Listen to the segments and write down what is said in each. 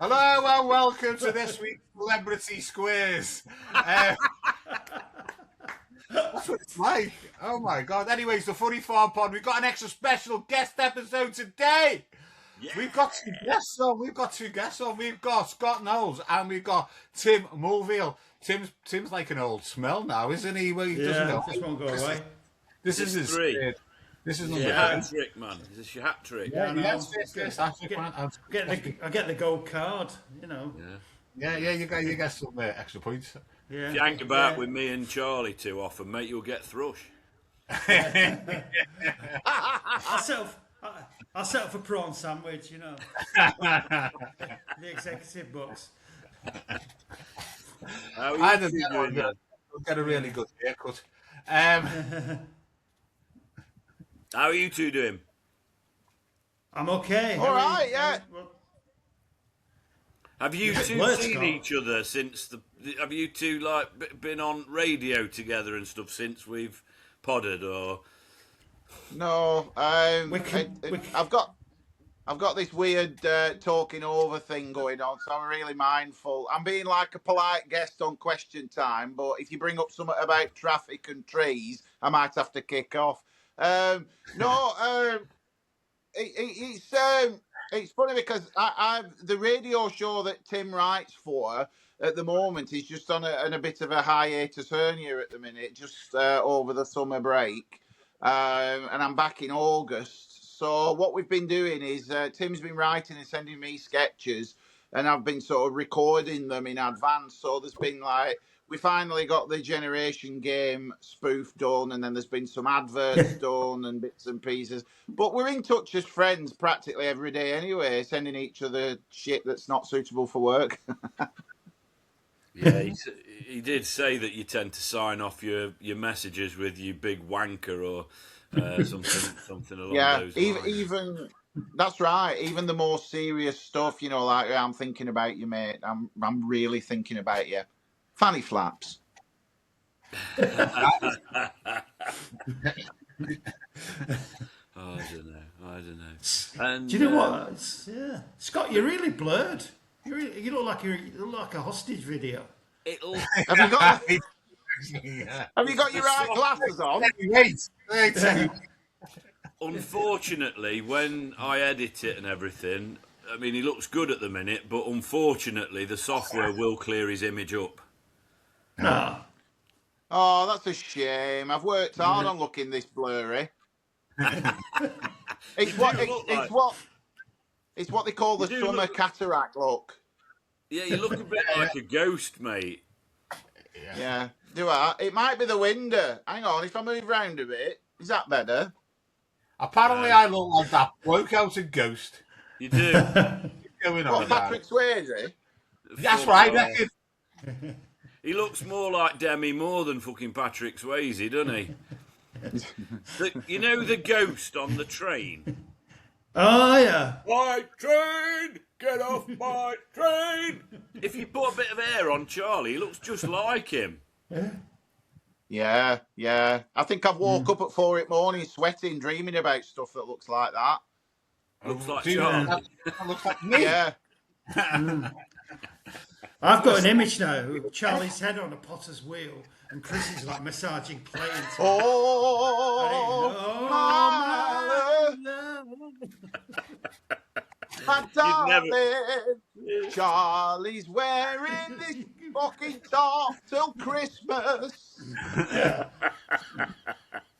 Hello and welcome to this week's Celebrity Squares. That's what it's like. Oh my god. Anyways, the Funnyfarm pod. We've got an extra special guest episode today. Yeah. We've got two guests on. We've got Scott Knowles and we've got Tim Mulviel. Tim's like an old smell now, isn't he? Well, he doesn't know. This won't go away. This is his three. third. This is number Hat three. trick, man. Is this your hat trick? Yeah, no. yes, that's it, man. I get the gold card, you know. Yeah. Yeah, you get some extra points. Yeah. If you hang about with me and Charlie too often, mate, you'll get thrush. I'll settle for prawn sandwich, you know. The executive books. How are I you two doing then? I'll get a really good haircut. How are you two doing? I'm okay. All right, yeah. Have you two Let's seen go. each other since the? Have you two been on radio together and stuff since we've podded or? No, We can- I've got this weird talking over thing going on, so I'm really mindful. I'm being like a polite guest on Question Time, but if you bring up something about traffic and trees, I might have to kick off. It's funny because I've the radio show that Tim writes for at the moment is just on a bit of a hiatus hernia at the minute, just over the summer break, and I'm back in August. So what we've been doing is Tim's been writing and sending me sketches, and I've been sort of recording them in advance. So there's been like we finally got the Generation Game spoof done, and then there's been some adverts done and bits and pieces. But we're in touch as friends practically every day anyway, sending each other shit that's not suitable for work. Yeah, he did say that you tend to sign off your messages with "you big wanker" or something along those lines. Even that's right. Even the more serious stuff, you know, like I'm thinking about you, mate. I'm really thinking about you. Fanny flaps. Oh, I don't know. And, Do you know what? Yeah, Scott, you're really blurred. You look like a hostage video. It'll. Have you got Yeah. Have you got your right glasses on? Wait. Unfortunately, when I edit it and everything, I mean, he looks good at the minute, but unfortunately, the software will clear his image up. No. Oh, that's a shame. I've worked hard on looking this blurry. It's what they call the You do summer look- cataract look. Yeah, you look a bit like a ghost, mate. Yeah. Do I? It might be the window. Hang on, if I move round a bit, is that better? Apparently, I look like that bloke out of Ghost. You do. Going What, on, Patrick Swayze? That's right, reckon. He looks more like Demi Moore than fucking Patrick Swayze, doesn't he? You know the ghost on the train? Oh yeah. My train! Get off my train! If you put a bit of hair on Charlie, he looks just like him. Yeah. I think I've woke up at 4 in the morning sweating, dreaming about stuff that looks like that. Looks like Do you- Charlie. that looks like me. Yeah. I've got an image now with Charlie's head on a potter's wheel and Chris is like massaging planes. Oh, my darling, Charlie's wearing this fucking top till Christmas.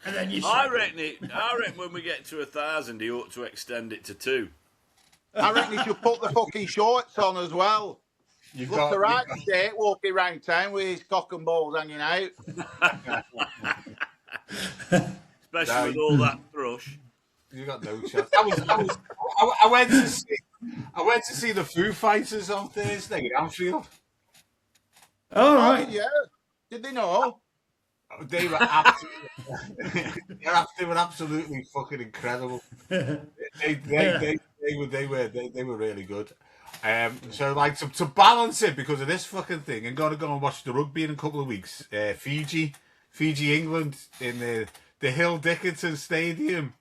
And then you I reckon when we get to 1,000, he ought to extend it to 2. I reckon he should put the fucking shorts on as well. You've Look the right state walking around town with his cock and balls hanging out. Especially with all that thrush. You got no chance. I went to see the Foo Fighters on Thursday at Anfield. All Oh, right. yeah. Did they know? They were absolutely fucking incredible. They were really good. So like to balance it because of this fucking thing, I'm gonna go and watch the rugby in a couple of weeks. Fiji, England in the Hill Dickinson Stadium.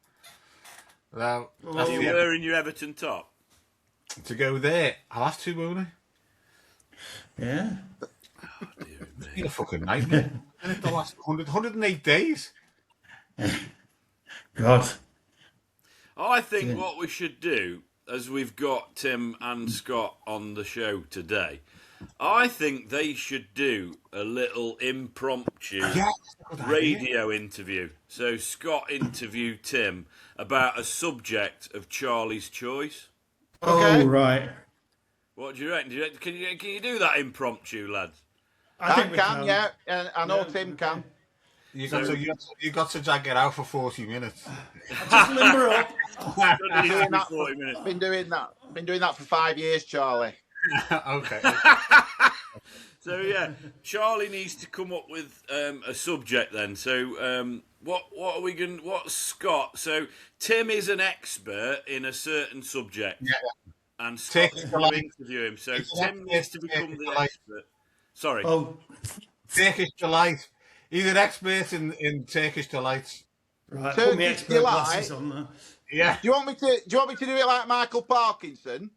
Well, Are you wearing your Everton top? to go there, I'll have to, won't I? Yeah. Dear It's me. been a fucking nightmare. And it the last 108 days. God. I think Yeah. what we should do, as we've got Tim and Scott on the show today, I think they should do a little impromptu Yeah, that's a good idea. radio interview. So Scott interviewed Tim about a subject of Charlie's choice. Okay. Oh, right. What do you reckon? Can you do that impromptu, lads? I I think we can, yeah. I know Yeah, Tim okay. can. You got to drag it out for 40 minutes. Just limber up. Doesn't need to Doing be that 40 minutes. Been doing that. Been doing that for 5 years, Charlie. Okay. So yeah, Charlie needs to come up with a subject then. So what are we going? What's Scott? So Tim is an expert in a certain subject, and Scott is going to interview him. So Tim needs to become the expert. Sorry. Oh, Turkish delight. He's an expert in Turkish delights. right. Turkish Put my expert delight. glasses on there. Yeah, Do you want me to do it like Michael Parkinson?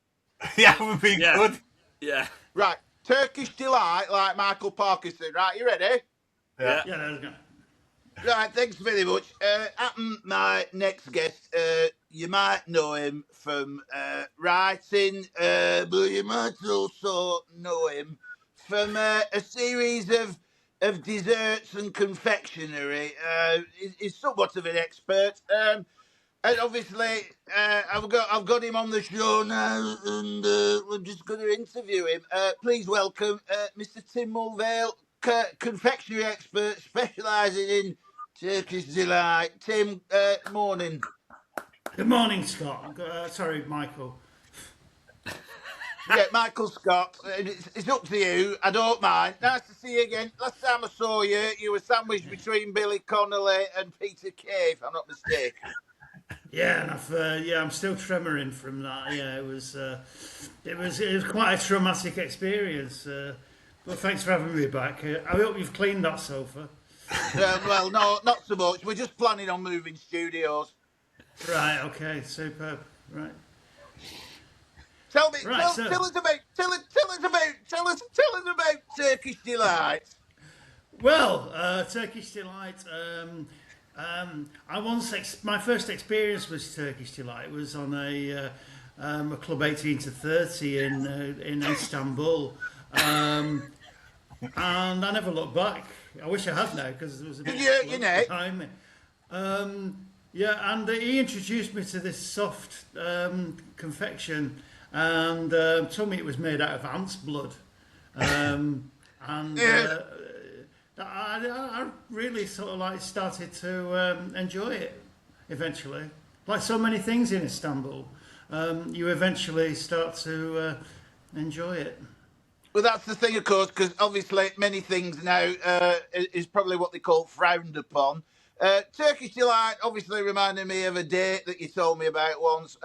yeah, it would be Yeah. good. Yeah. Right. Turkish delight like Michael Parkinson. Right, you ready? Yeah. Yeah, there we go. Right, thanks very much. My next guest, you might know him from writing, but you might also know him from a series of desserts and confectionery. He's somewhat of an expert. And obviously, I've got him on the show now, and we're just going to interview him. Please welcome Mr. Tim Mulviel, confectionery expert specialising in Turkish delight. Tim, morning. Good morning, Scott. Sorry, Michael. Yeah, Michael Scott. It's up to you. I don't mind. Nice to see you again. Last time I saw you, you were sandwiched between Billy Connolly and Peter Kay, if I'm not mistaken. Yeah, and I'm still tremoring from that. Yeah, it was quite a traumatic experience. But thanks for having me back. I hope you've cleaned that sofa. Well, no, not so much. We're just planning on moving studios. Right. Okay. Superb. Right. Tell me, Right, so- tell us about Turkish delight. Well, Turkish delight. My first experience with Turkish delight was on a club 18 to 30 in Istanbul, and I never looked back. I wish I had now because there was a bit You of time. Yeah, and he introduced me to this soft confection and told me it was made out of ant's blood, and. I really sort of like started to enjoy it eventually. Like so many things in Istanbul, you eventually start to enjoy it. Well, that's the thing, of course, because obviously many things now is probably what they call frowned upon. Turkish delight obviously reminded me of a date that you told me about once.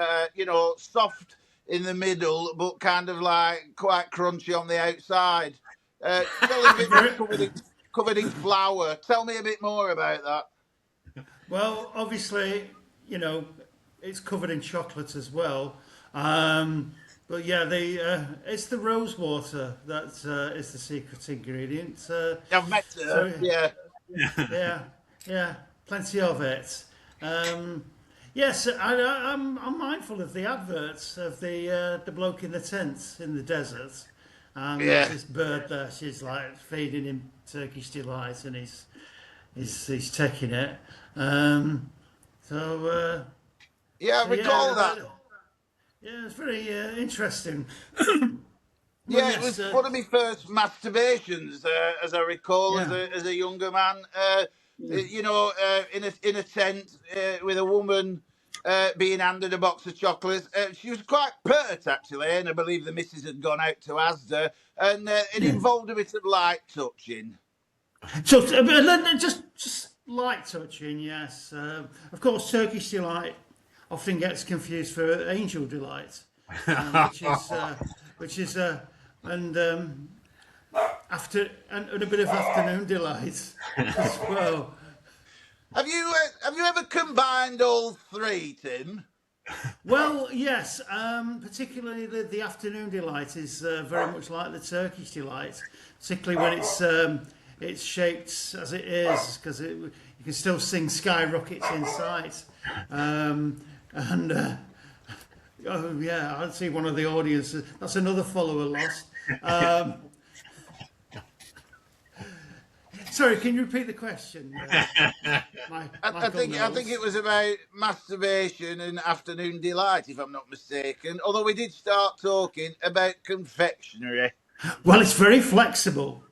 Soft in the middle, but kind of like quite crunchy on the outside. Tell us a bit more covered in flour. Tell me a bit more about that. Well, obviously, it's covered in chocolate as well. But yeah, it's the rose water that is the secret ingredient. I've met her. Yeah, plenty of it. Yes, I'm mindful of the adverts of the bloke in the tent in the desert. And there's this bird there, she's like feeding him Turkish delight, and he's taking it. I recall that. Yeah, it's very interesting. It was one of my first masturbations, as I recall, Yeah. as a younger man. In a tent with a woman being handed a box of chocolates. She was quite pert, actually, and I believe the missus had gone out to Asda, and it involved a bit of light touching. So, just light touching, yes. Of course, Turkish delight often gets confused for angel delight, which is and a bit of afternoon delight as well. Have you ever combined all three, Tim? Well, yes, particularly the afternoon delight is very much like the Turkish delight, particularly when it's shaped as it is, because you can still sing "Skyrockets in Sight," and oh yeah, I see one of the audience. That's another follower lost. Um, Sorry, can you repeat the question? I think Knowles? it was about masturbation and afternoon delight, if I'm not mistaken. Although we did start talking about confectionery. Well, it's very flexible.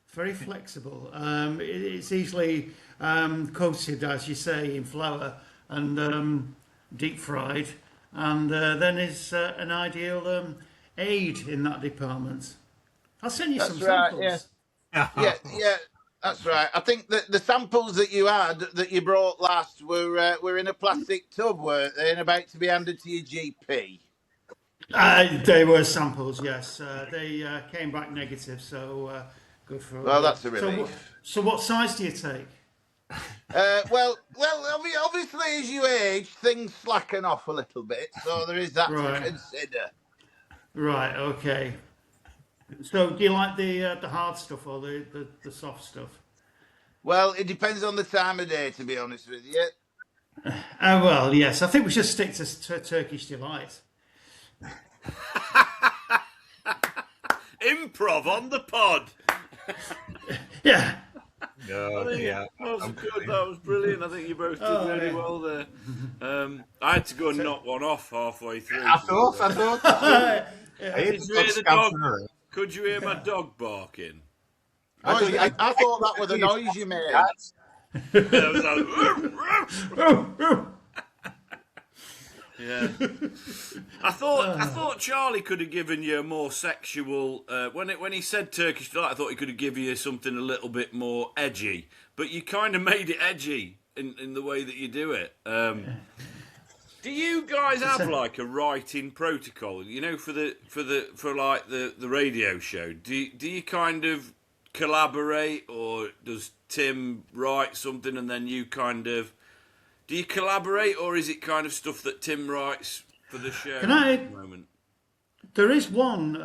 Very flexible. It's easily coated, as you say, in flour and deep fried, and then is an ideal aid in that department. I'll send you That's some right. Yeah. samples. Yeah. That's right. I think that the samples that you had that you brought last were in a plastic tub, weren't they, and about to be handed to your GP. They were samples, yes. They came back negative, so good for Well, good. that's a relief. So what size do you take? Obviously, as you age, things slacken off a little bit, so there is that to Right, consider. right, okay. So do you like the hard stuff or the soft stuff? Well, it depends on the time of day, to be honest with you. Well, yes. I think we should stick to Turkish delight. Improv on the pod. Yeah. Yeah. That was good. That was brilliant. I think you both did really well there. I had to go and knock one off halfway through. I thought. Did you hear the dog? Could you hear my dog barking? I thought that was the noise you made. It was like, yeah. I thought Charlie could have given you a more sexual. When he said Turkish delight, I thought he could have given you something a little bit more edgy. But you kind of made it edgy in the way that you do it. Do you guys have like a writing protocol? You know, for the radio show. Do you kind of collaborate, or does Tim write something and then you kind of? Do you collaborate, or is it kind of stuff that Tim writes for the show at the moment? There is one.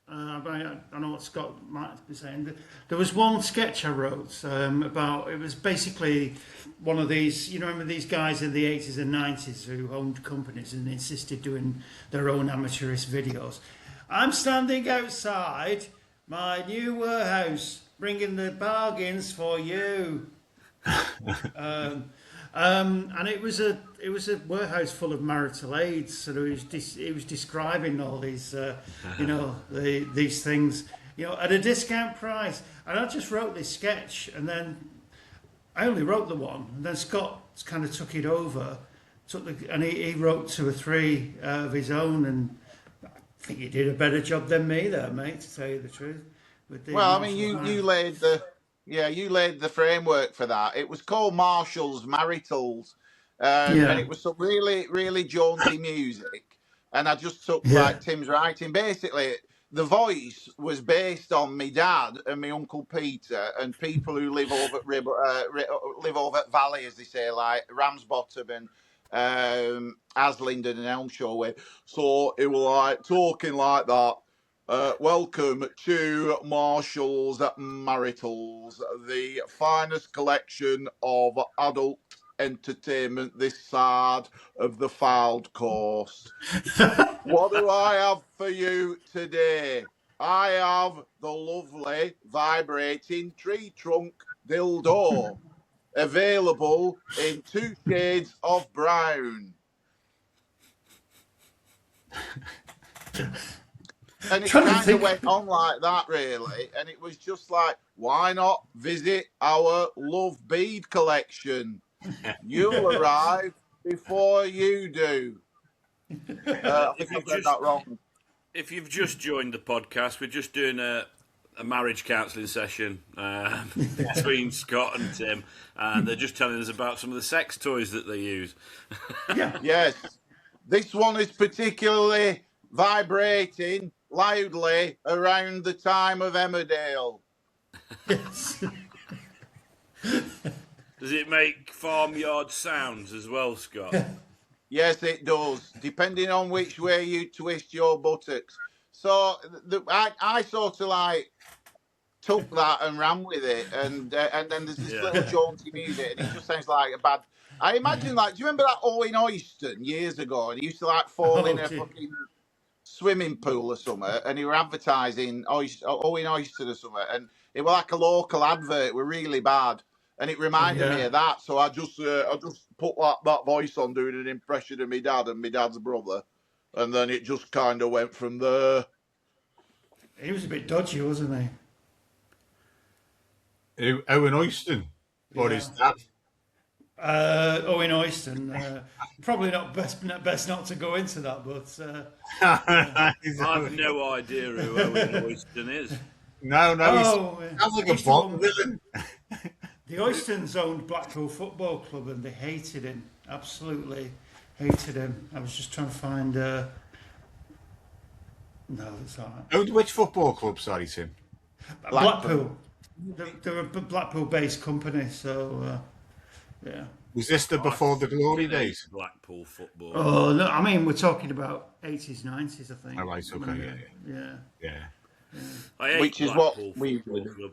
I know what Scott might be saying. There was one sketch I wrote about. It was basically one of these. You know, remember these guys in the 80s and 90s who owned companies and insisted doing their own amateurish videos. I'm standing outside my new warehouse, bringing the bargains for you. And it was a warehouse full of marital aids. So he was describing all these, these things, at a discount price. And I just wrote this sketch, and then I only wrote the one. And then Scott kind of took it over, and he wrote 2 or 3 of his own. And I think he did a better job than me there, mate, to tell you the truth. Well, I mean, you laid the framework for that. It was called Marshall's Maritals, and it was some really, really jaunty music. And I just took like Tim's writing. Basically, the voice was based on me dad and my uncle Peter and people who live over at Valley, as they say, like Ramsbottom and Aslingden and Elmshire way. So it was like talking like that. Welcome to Marshall's Maritals, the finest collection of adult entertainment this side of the filed course. What do I have for you today? I have the lovely vibrating tree trunk dildo, available in 2 shades of brown. And it kind of went on like that, really. And it was just like, why not visit our Love Bead collection? You'll arrive before you do. I think I've read that wrong. If you've just joined the podcast, we're just doing a marriage counselling session between Scott and Tim. And they're just telling us about some of the sex toys that they use. Yes. This one is particularly vibrating loudly around the time of Emmerdale. Yes. Does it make farmyard sounds as well, Scott? Yes, it does. Depending on which way you twist your buttocks. So I sort of like took that and ran with it, and then there's this Yeah. little jaunty music, and it just sounds like a bad. I imagine, like, do you remember that Owen Oyston years ago? And he used to like fall in Oh, a gee. fucking swimming pool or something, and he were advertising Owen Oyston or something, and it was like a local advert. It were really bad, and it reminded me Yeah. of that. So I just put that voice on, doing an impression of my dad and my dad's brother, and then it just kind of went from there. He was a bit dodgy, wasn't he? Owen Oyston, or his dad. Owen Oyston. Probably not best not to go into that, but I've no idea who Owen Oyston is. No, he oh, sounds like he a used to Bond own- villain. the Oystons owned Blackpool Football Club, and they hated him. Absolutely hated him. I was just trying to find. No, it's all right. Oh, which football club? Sorry, Tim. Blackpool. They're a Blackpool-based company, so yeah. Was this the before the glory days? Blackpool football. Oh no, I mean we're talking about 80s, 90s, I think. Oh, right, okay, yeah. I hate Which is Blackpool what we Football would. Club.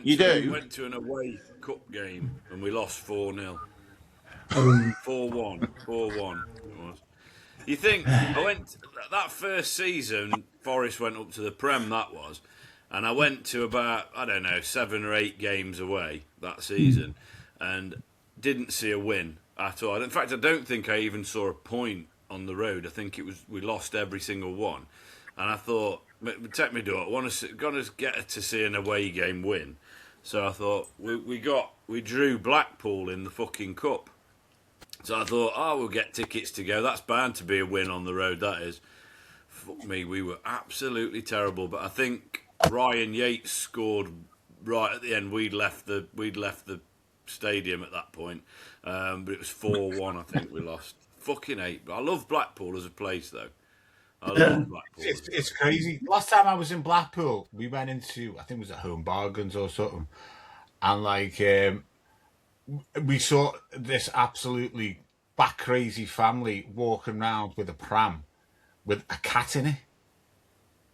You do? Went to an away cup game and we lost 4-0. 4-1. 4-1 it was. You think, I went, that first season, Forest went up to the Prem, that was, and I went to about, I don't know, 7 or 8 games away that season and didn't see a win at all. In fact, I don't think I even saw a point on the road. I think it was, we lost every single one. And I thought, take me daughter, gonna get her to see an away game win. So I thought, we drew Blackpool in the fucking cup. So I thought, we'll get tickets to go. That's bound to be a win on the road, that is. Fuck me, we were absolutely terrible. But I think Ryan Yates scored right at the end. We'd left the stadium at that point. But it was 4-1, I think we lost. Fucking hate. I love Blackpool as a place, though. I love Blackpool. It's crazy. Last time I was in Blackpool, we went into, I think it was at Home Bargains or something, and like we saw this absolutely back crazy family walking around with a pram with a cat in it.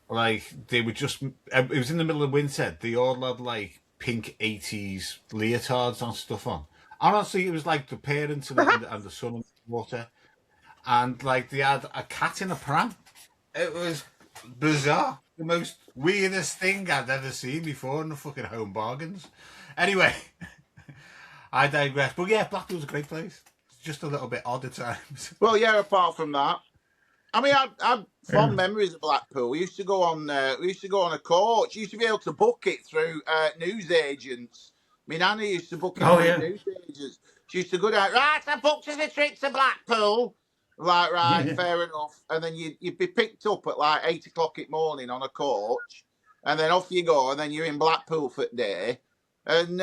Like they were just, it was in the middle of winter. They all had like pink 80s leotards and stuff on. Honestly, it was like the parents and the son and water, and like they had a cat in a pram. It was bizarre. The most weirdest thing I'd ever seen before in the fucking Home Bargains. Anyway, I digress. But yeah, Blackpool's a great place. It's just a little bit odd at times. Well, yeah. Apart from that, I mean, I have fond memories of Blackpool. We used to go on. A coach. You used to be able to book it through news agents. My nanny used to book it through news agents. She used to go down. Right, I booked us a trip to Blackpool. Like, right, fair enough. And then you'd be picked up at like 8 o'clock in the morning on a coach, and then off you go, and then you're in Blackpool for the day. And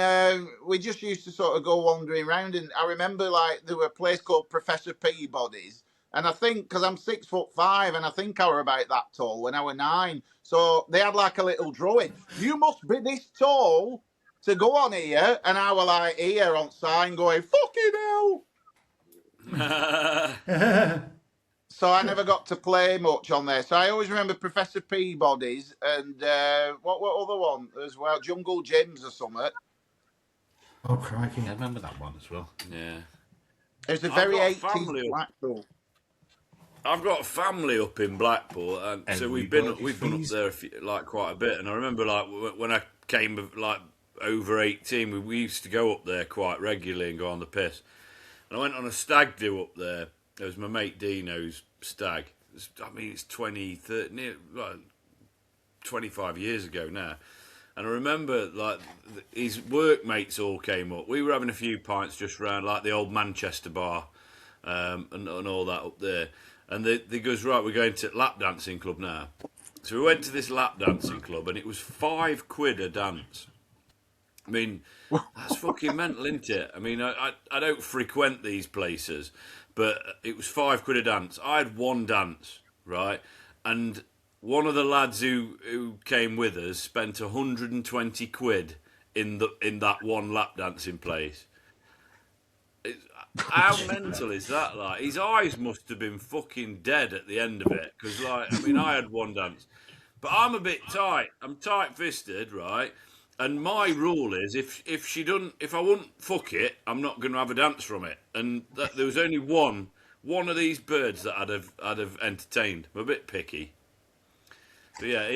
we just used to sort of go wandering around. And I remember, like, there were a place called Professor Peabody's. And I think, because I'm 6'5", and I think I were about that tall when I was 9. So they had like a little drawing. You must be this tall to go on here. And I were like here on sign going, fucking hell. So I never got to play much on there. So I always remember Professor Peabody's and what other one as well? Jungle Gyms or something. Oh, crikey. I remember that one as well. Yeah. It was a very 80s Blackpool. I've got family up in Blackpool, and so we've been up there quite a bit. And I remember like when I came like over 18, we used to go up there quite regularly and go on the piss. And I went on a stag do up there. It was my mate Dino's stag. It's 25 years ago now. And I remember like his workmates all came up. We were having a few pints just round like the old Manchester bar and all that up there. And they goes, right, we're going to lap dancing club now. So we went to this lap dancing club and it was £5 a dance. I mean, that's fucking mental, isn't it? I mean, I don't frequent these places, but it was £5 a dance. I had one dance, right? And one of the lads who came with us spent £120 in that one lap dancing place. How mental is that? Like, his eyes must have been fucking dead at the end of it. Because, like, I mean, I had one dance, but I'm a bit tight. I'm tight-fisted, right? And my rule is, if I wouldn't fuck it, I'm not going to have a dance from it. And there was only one of these birds that I'd have entertained. I'm a bit picky. But yeah,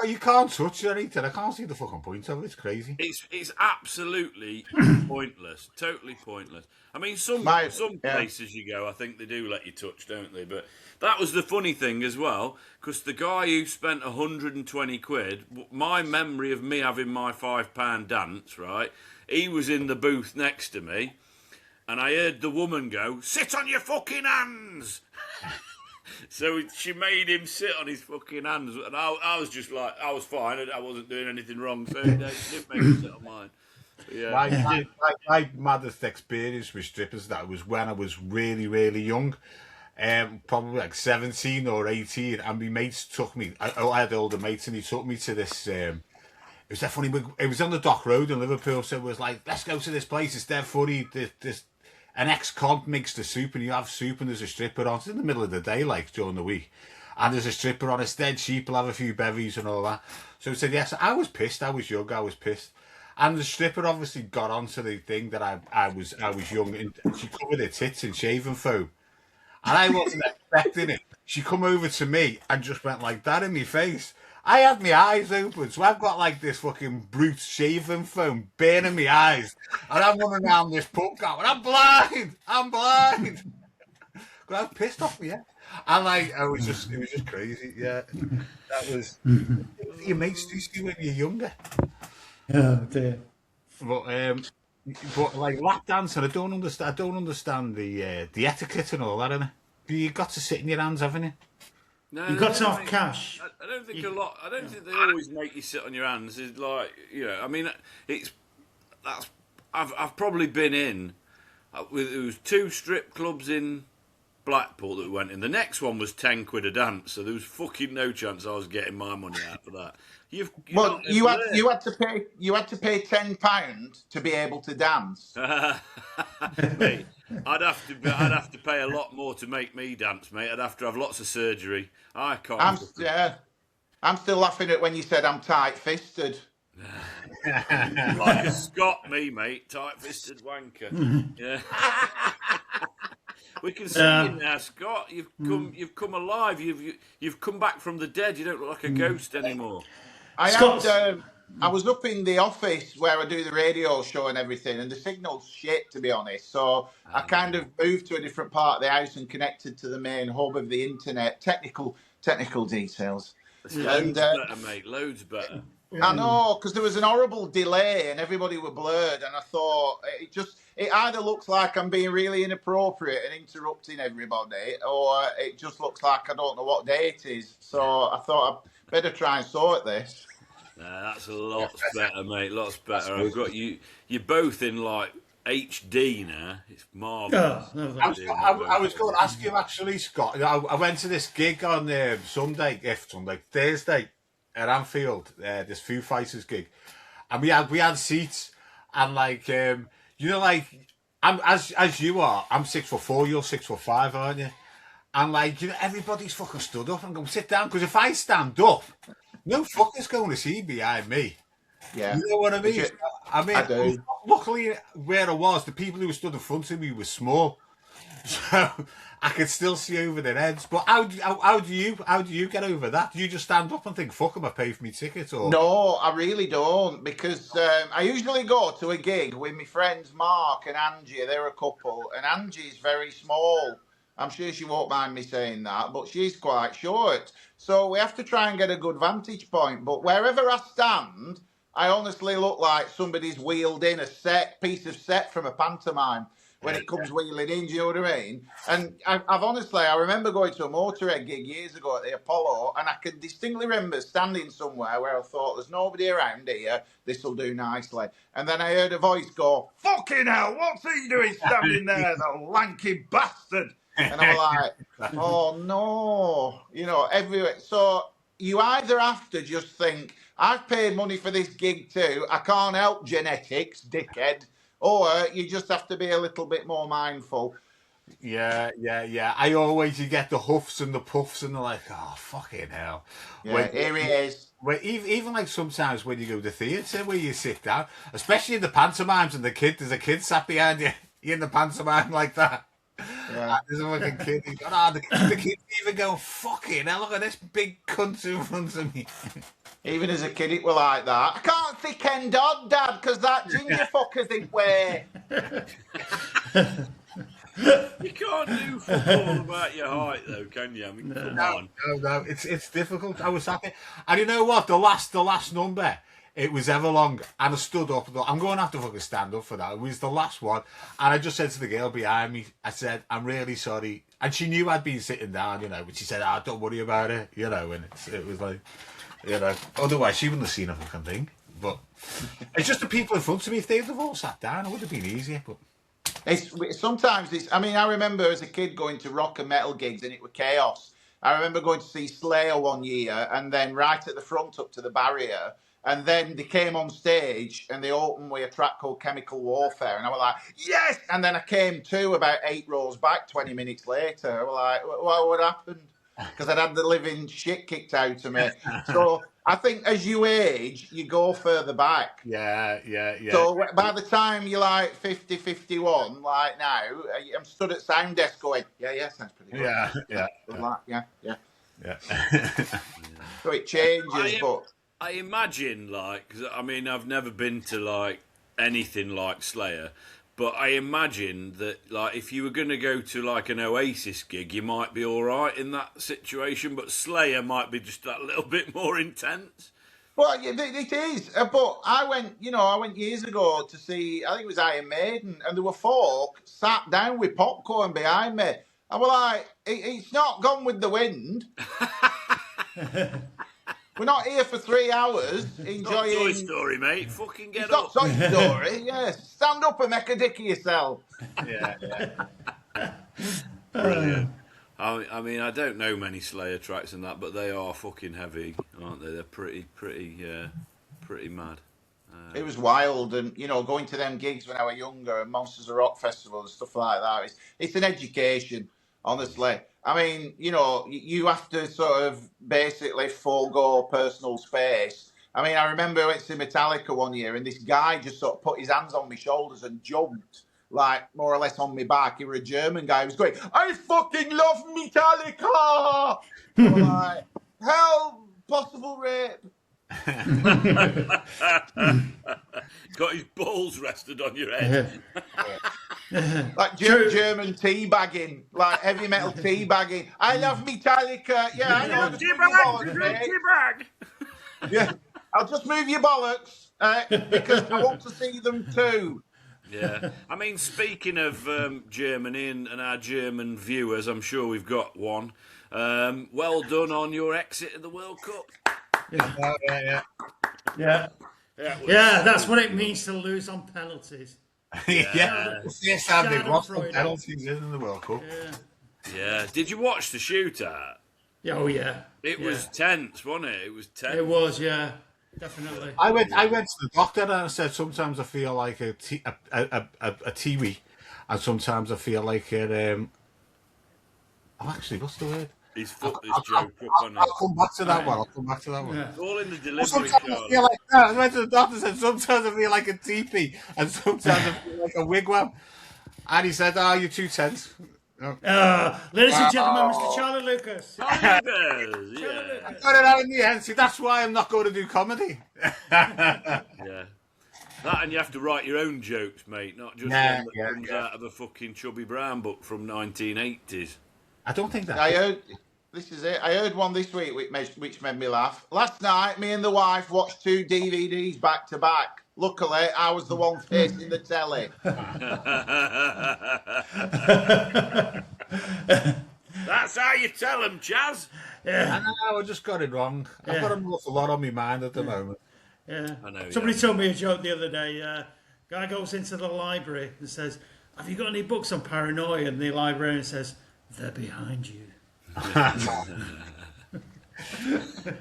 You can't touch anything. I can't see the fucking point of it. It's crazy. it's absolutely pointless, totally pointless. I mean, some places you go, I think they do let you touch, don't they? But that was the funny thing as well, because the guy who spent 120 quid, my memory of me having my £5 dance, right? He was in the booth next to me, and I heard the woman go, "Sit on your fucking hands." So she made him sit on his fucking hands, and I was just like, I was fine, I wasn't doing anything wrong, so she didn't make me sit on mine. But yeah. My maddest experience with strippers, that was when I was really, really young, probably like 17 or 18, and my mates took me, I had older mates, and he took me to this, it was that funny, it was on the Dock Road in Liverpool, so it was like, let's go to this place, it's dead funny, an ex-con makes the soup, and you have soup, and there's a stripper on. It's in the middle of the day, like during the week, and there's a stripper on. It's dead cheap. We'll have a few bevies and all that. So he said yes. I was pissed. I was young. I was pissed, and the stripper obviously got onto the thing that I was young, and she covered her tits in shaving foam, and I wasn't expecting it. She come over to me and just went like that in my face. I had my eyes open, so I've got like this fucking brute shaving foam burning my eyes, and I'm running around this pub going, I'm blind. But I was pissed off me, yeah. And like, it was just crazy, yeah. That was your mates do when you're younger. Oh dear. But like lap dancing, I don't understand the etiquette and all that, innit? You got to sit in your hands, haven't you? No, You got to have cash. I don't think I don't think they always make you sit on your hands. It's like, you know, I mean, I've probably been in. There was 2 strip clubs in Blackpool that we went in. The next one was 10 quid a dance, so there was fucking no chance I was getting my money out for that. You had to pay £10 to be able to dance. Mate, I'd have to pay a lot more to make me dance, mate. I'd have to have lots of surgery. I can't. I'm still laughing at when you said I'm tight-fisted. Like a Scott, me, mate, tight-fisted wanker. Yeah. We can see you now, Scott. You've come alive. You've come back from the dead. You don't look like a ghost anymore. I was up in the office where I do the radio show and everything, and the signal's shit, to be honest. So I kind of moved to a different part of the house and connected to the main hub of the internet. Technical details. Loads better, mate. Loads better. I know, because there was an horrible delay and everybody were blurred, and I thought it either looks like I'm being really inappropriate and interrupting everybody, or it just looks like I don't know what day it is. So I thought I'd better try and sort this. That's lots better, mate. Lots better. I've got you. You're both in like HD now. It's marvelous. I was going to ask you actually, Scott. I went to this gig on Thursday at Anfield. This Foo Fighters gig, and we had seats, and like like I'm as you are. I'm 6'4", you're 6'5", aren't you? And like everybody's fucking stood up and going sit down, because if I stand up, no fucker's going to see behind me. Yeah, you know what I mean. I do. Luckily, where I was, the people who were stood in front of me were small, so I could still see over their heads. But how do you get over that? Do you just stand up and think, "Fuck 'em, I paid for my ticket"? Or no, I really don't, because I usually go to a gig with my friends Mark and Angie. They're a couple, and Angie's very small. I'm sure she won't mind me saying that, but she's quite short. So we have to try and get a good vantage point. But wherever I stand, I honestly look like somebody's wheeled in a piece of set from a pantomime when it comes wheeling in, do you know what I mean? And I remember going to a Motorhead gig years ago at the Apollo, and I can distinctly remember standing somewhere where I thought, there's nobody around here, this will do nicely. And then I heard a voice go, "Fucking hell, what's he doing standing there, the lanky bastard?" And I'm like, oh no, everywhere. So you either have to just think, I've paid money for this gig too, I can't help genetics, dickhead, or you just have to be a little bit more mindful. Yeah. You get the huffs and the puffs, and they're like, oh, fucking hell. Yeah, here he is. Even like sometimes when you go to theatre where you sit down, especially in the pantomimes and there's a kid sat behind you, in the pantomime like that. Yeah. There's a fucking kid. The kid's even go, fucking hell, look at this big cunt in front of me. Even as a kid, it were like that. I can't see Ken Dodd, Dad, because that ginger fucker's in way. You can't do football about your height, though, can you? I mean, come on. No, it's difficult. I was happy, and you know what? The last number, it was ever long, and I stood up. I'm going to have to fucking stand up for that. It was the last one, and I just said to the girl behind me, I said, "I'm really sorry," and she knew I'd been sitting down, you know, but she said, "Ah, don't worry about it," you know, and it was like, you know, otherwise she wouldn't have seen a fucking thing. But it's just the people in front of me. If they'd have all sat down, it would have been easier, but. Sometimes I mean, I remember as a kid going to rock and metal gigs and it was chaos. I remember going to see Slayer one year and then right at the front up to the barrier, and then they came on stage and they opened with a track called Chemical Warfare, and I was like, yes! And then I came to about 8 rows back 20 minutes later. I was like, what happened? Because I'd had the living shit kicked out of me. So I think as you age, you go further back. Yeah. So by the time you're like 50, 51, like now, I'm stood at sound desk going, yeah, sounds pretty good. Yeah. So it changes, but... I imagine, like, 'cause, I mean, I've never been to, like, anything like Slayer, but I imagine that, like, if you were going to go to, like, an Oasis gig, you might be all right in that situation, but Slayer might be just that little bit more intense. Well, it is. But I went years ago to see, I think it was Iron Maiden, and there were folk sat down with popcorn behind me. I was like, it's not Gone with the Wind. We're not here for 3 hours enjoying... Toy Story, mate. Fucking get up. It's not Toy Story, yes. Stand up and make a dick of yourself. Yeah. Brilliant. I mean, I don't know many Slayer tracks and that, but they are fucking heavy, aren't they? They're pretty mad. It was wild, and going to them gigs when I was younger, and Monsters of Rock Festival and stuff like that. It's an education, honestly. I mean, you have to sort of basically forego personal space. I mean, I remember I went to see Metallica one year, and this guy just sort of put his hands on my shoulders and jumped, like, more or less on my back. He was a German guy. He was going, I fucking love Metallica! I'm like, hell, possible rape. Got his balls rested on your head. Like German teabagging, like heavy metal teabagging. I love Metallica. Yeah, I know. Teabag. Yeah, I'll just move your bollocks because I want to see them too. Yeah, I mean, speaking of Germany and our German viewers, I'm sure we've got one. Well done on your exit of the World Cup. Yeah, that's what it means to lose on penalties. Yes, Andy, what's the penalties in the World Cup? Yeah. Did you watch the shootout? Oh, yeah. It was tense, wasn't it? It was tense. It was, yeah. Definitely. I went to the doctor and I said sometimes I feel like a tiwi, and sometimes I feel like actually, what's the word? His foot is joked up on it. I'll come back to that one. Yeah. It's all in the delivery. Sometimes I feel like that. I went to the doctor and said sometimes I feel like a teepee and sometimes I feel like a wigwam. And he said, "Oh, you're too tense." Ladies and gentlemen, Mr. Charlie Lucas. Yeah. I got it out in the end. See, that's why I'm not going to do comedy. Yeah. That, and you have to write your own jokes, mate, not just one that comes out of a fucking Chubby Brown book from 1980s. I don't think that. This is it. I heard one this week which made me laugh. Last night, me and the wife watched 2 DVDs back to back. Luckily, I was the one facing the telly. That's how you tell them, Chaz. Yeah. I know, I just got it wrong. I've got an awful lot on my mind at the moment. Yeah. I know. Somebody told me a joke the other day. Guy goes into the library and says, "Have you got any books on paranoia?" And the librarian says, "They're behind you."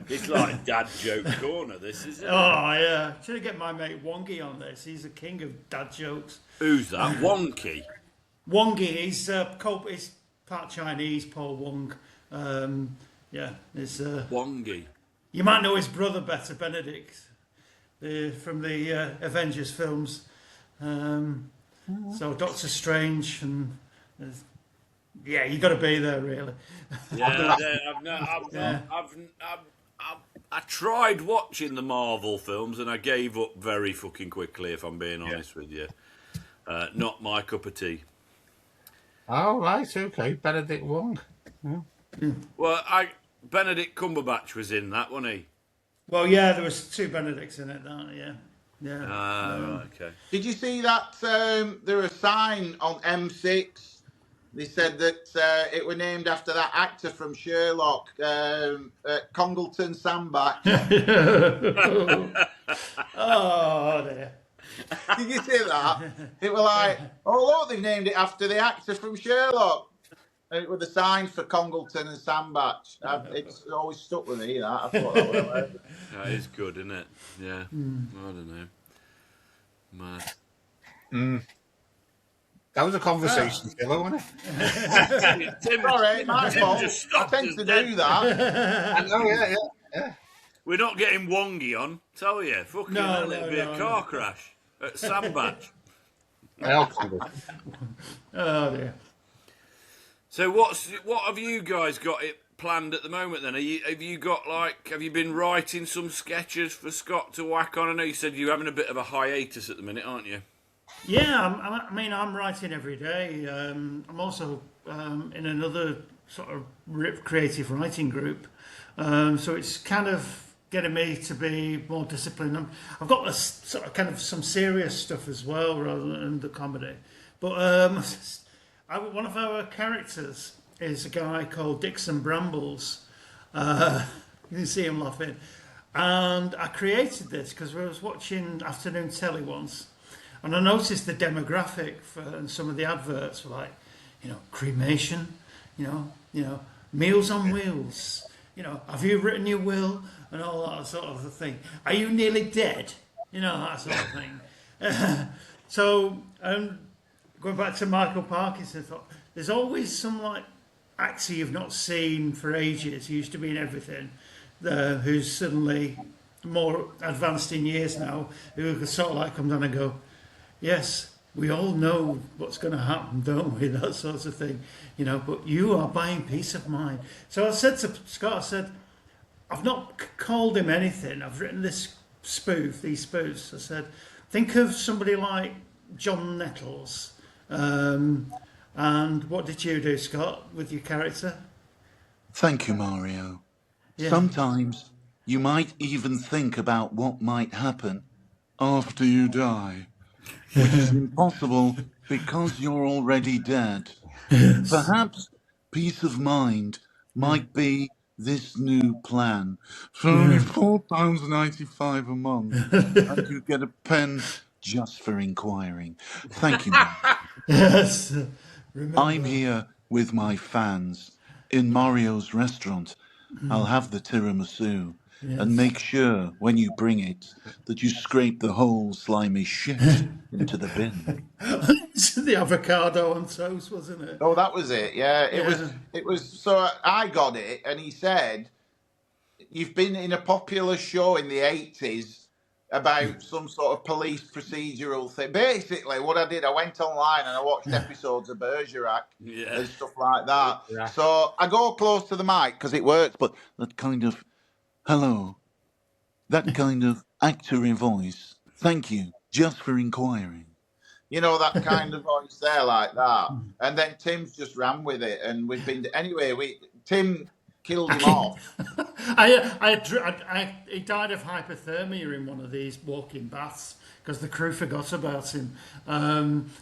It's like dad joke corner, this, isn't it? Oh, yeah. Should I get my mate Wongi on this? He's the king of dad jokes. Who's that? Wonky? Wongi, he's part Chinese, Paul Wong. Yeah, it's... Wongy. You might know his brother better, Benedict, from the Avengers films. So Doctor Strange and yeah, you got to be there really. Yeah, I tried watching the Marvel films and I gave up very fucking quickly. If I'm being honest with you, not my cup of tea. Oh, right, okay. Benedict Wong. Well, Benedict Cumberbatch was in that, wasn't he? Well, yeah, there was 2 Benedicts in it. Yeah. Right, okay. Did you see that there was a sign on M6? They said that it were named after that actor from Sherlock, Congleton Sandbach. Oh dear. Did you see that? It was like, oh look, they've named it after the actor from Sherlock. And it was a sign for Congleton and Sandbach. It's always stuck with me, that. I thought that was hilarious. That is good, isn't it? Yeah. I don't know. Mad. That was a conversation killer, wasn't it? Tim, Sorry, my fault. just I stopped tend us to dead. do that. I know, yeah. We're not getting Wongy on, tell you. Fucking hell, it'd be a car crash at Sandbach. Oh dear. So what have you guys got it planned at the moment then? Have you been writing some sketches for Scott to whack on? I know you said you're having a bit of a hiatus at the minute, aren't you? Yeah, I'm writing every day. I'm also in another sort of creative writing group, so it's kind of getting me to be more disciplined. I've got this sort of kind of some serious stuff as well, rather than the comedy. But one of our characters is a guy called Dixon Brambles. You can see him laughing, and I created this because I was watching afternoon telly once. And I noticed the demographic for some of the adverts were like, cremation, Meals on Wheels, have you written your will and all that sort of a thing. Are you nearly dead? That sort of thing. So going back to Michael Parkinson, I thought there's always some like actor you've not seen for ages, who used to be in everything, who's suddenly more advanced in years now, who sort of like come down and go, yes, we all know what's going to happen, don't we? That sort of thing, but you are buying peace of mind. So I said to Scott, I've not called him anything. I've written these spoofs. I said, think of somebody like John Nettles. And what did you do, Scott, with your character? Thank you, Mario. Yeah. Sometimes you might even think about what might happen after you die, which is impossible because you're already dead. Perhaps peace of mind might be this new plan. For only £4.95 a month, and you get a pen just for inquiring. Thank you, Mario. Yes. I'm here with my fans in Mario's restaurant. I'll have the tiramisu and make sure when you bring it that you scrape the whole slimy shit into the bin. The avocado on toast, wasn't it? Oh, that was it. Yeah, it Yeah. was. So I got it, and he said, "You've been in a popular show in the '80s about some sort of police procedural thing." Basically, what I did, I went online and I watched episodes of Bergerac and stuff like that. Yeah. So I go close to the mic because it works, but That kind of, hello, that kind of actory voice. Thank you, just for inquiring. that kind of voice there, like that. And then Tim's just ran with it, and we've been anyway. Tim killed him off. He died of hypothermia in one of these walk-in baths because the crew forgot about him.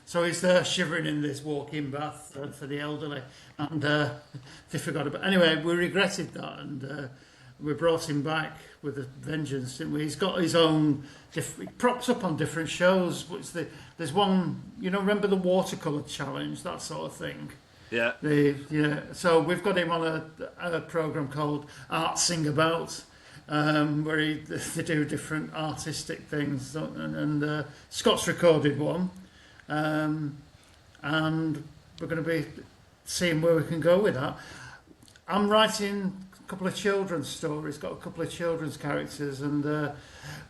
So he's there shivering in this walk-in bath for the elderly, and they forgot about. Anyway, we regretted that, and we brought him back with a vengeance, didn't we? He's got his own. He props up on different shows. There's one, remember the watercolor challenge, that sort of thing. Yeah. So we've got him on a program called Art Sing About, where they do different artistic things, and Scott's recorded one, and we're going to be seeing where we can go with that. I'm writing a couple of children's stories, got a couple of children's characters, and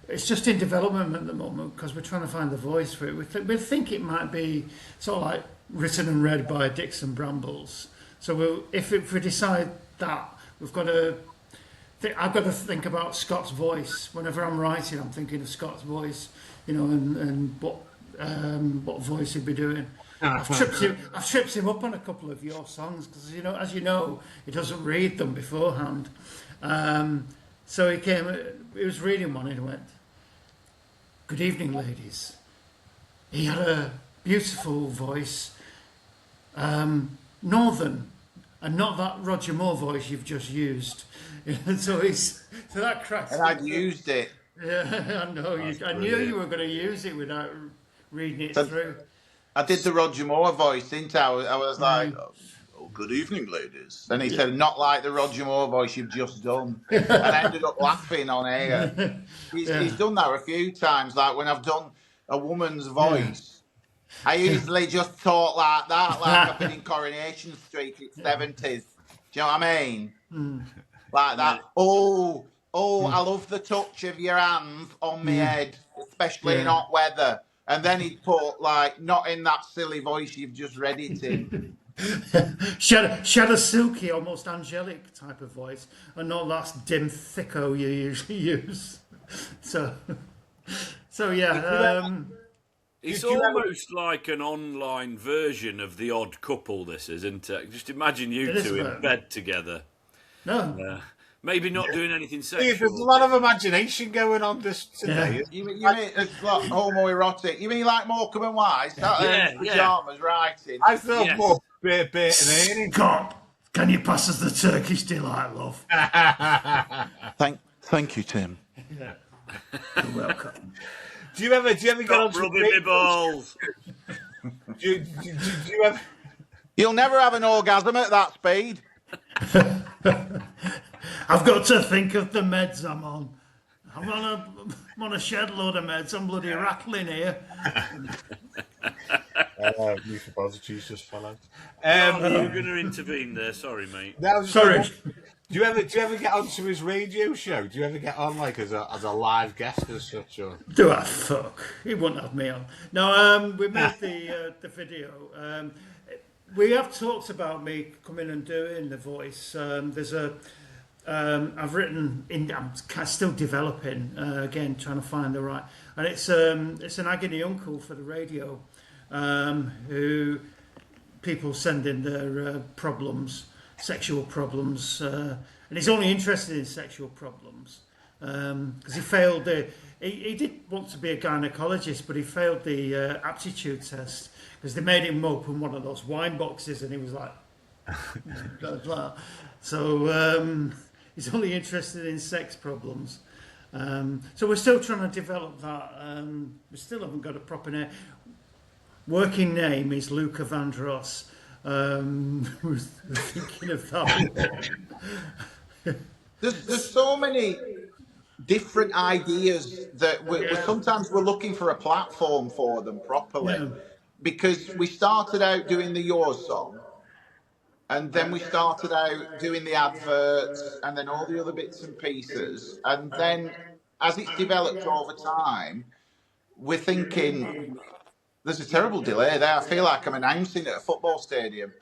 it's just in development at the moment because we're trying to find the voice for it. We think it might be sort of like written and read by Dixon Brambles. So if we decide that, we've got to. I've got to think about Scott's voice. Whenever I'm writing, I'm thinking of Scott's voice, and what voice he'd be doing. I've tripped him up on a couple of your songs because as you know, he doesn't read them beforehand. So he was reading one and he went, "Good evening, ladies." He had a beautiful voice, northern, and not that Roger Moore voice you've just used. so that cracks. And I'd used it. Yeah, I know. I knew you were going to use it without reading it through. I did the Roger Moore voice, didn't I? I was like, "Oh, good evening, ladies." And he said, "Not like the Roger Moore voice you've just done." And I ended up laughing on air. He's done that a few times. Like when I've done a woman's voice, I usually just talk like that, like I've been in Coronation Street, it's 70s. Do you know what I mean? Like that. Oh, I love the touch of your hands on my head, especially in hot weather. And then he'd put, like, not in that silly voice you've just read it in. She had a silky, almost angelic type of voice, and not that dim thicko you usually use. So yeah. It's almost like an online version of The Odd Couple, this is, isn't it? Just imagine you two in bed together. No. Maybe not doing anything sexual. There's a lot of imagination going on this today. Yeah. You mean it's like homoerotic? You mean like Morecambe and Wise? Pajamas writing. I thought more bit and earning. Scott, can you pass us the Turkish delight, love? Thank you, Tim. Yeah. You're welcome. Do you ever get on rubbing my balls? Do you ever? You'll never have an orgasm at that speed. I've got to think of the meds I'm on. I'm on a shed load of meds. I'm bloody rattling here. New suppositories just fell out. You were going to intervene there. Sorry, mate. No, Sorry. Do you ever get onto his radio show? Do you ever get on like as a live guest as such? Or? Do I fuck? He wouldn't have me on. No, we made the video. We have talked about me coming and doing the voice. There's I've written I'm still developing again, trying to find the right. And it's an agony uncle for the radio, who people send in their problems, sexual problems, and he's only interested in sexual problems because he failed he did want to be a gynecologist, but he failed the aptitude test because they made him open one of those wine boxes, and he was like, so he's only interested in sex problems. So we're still trying to develop that. We still haven't got a proper name. Working name is Luca Vandross. We're thinking of that. There's so many different ideas that sometimes we're looking for a platform for them properly, because we started out doing the Yours song, and then we started out doing the adverts, and then all the other bits and pieces, and then as it's developed over time, we're thinking there's a terrible delay there. I feel like I'm announcing at a football stadium.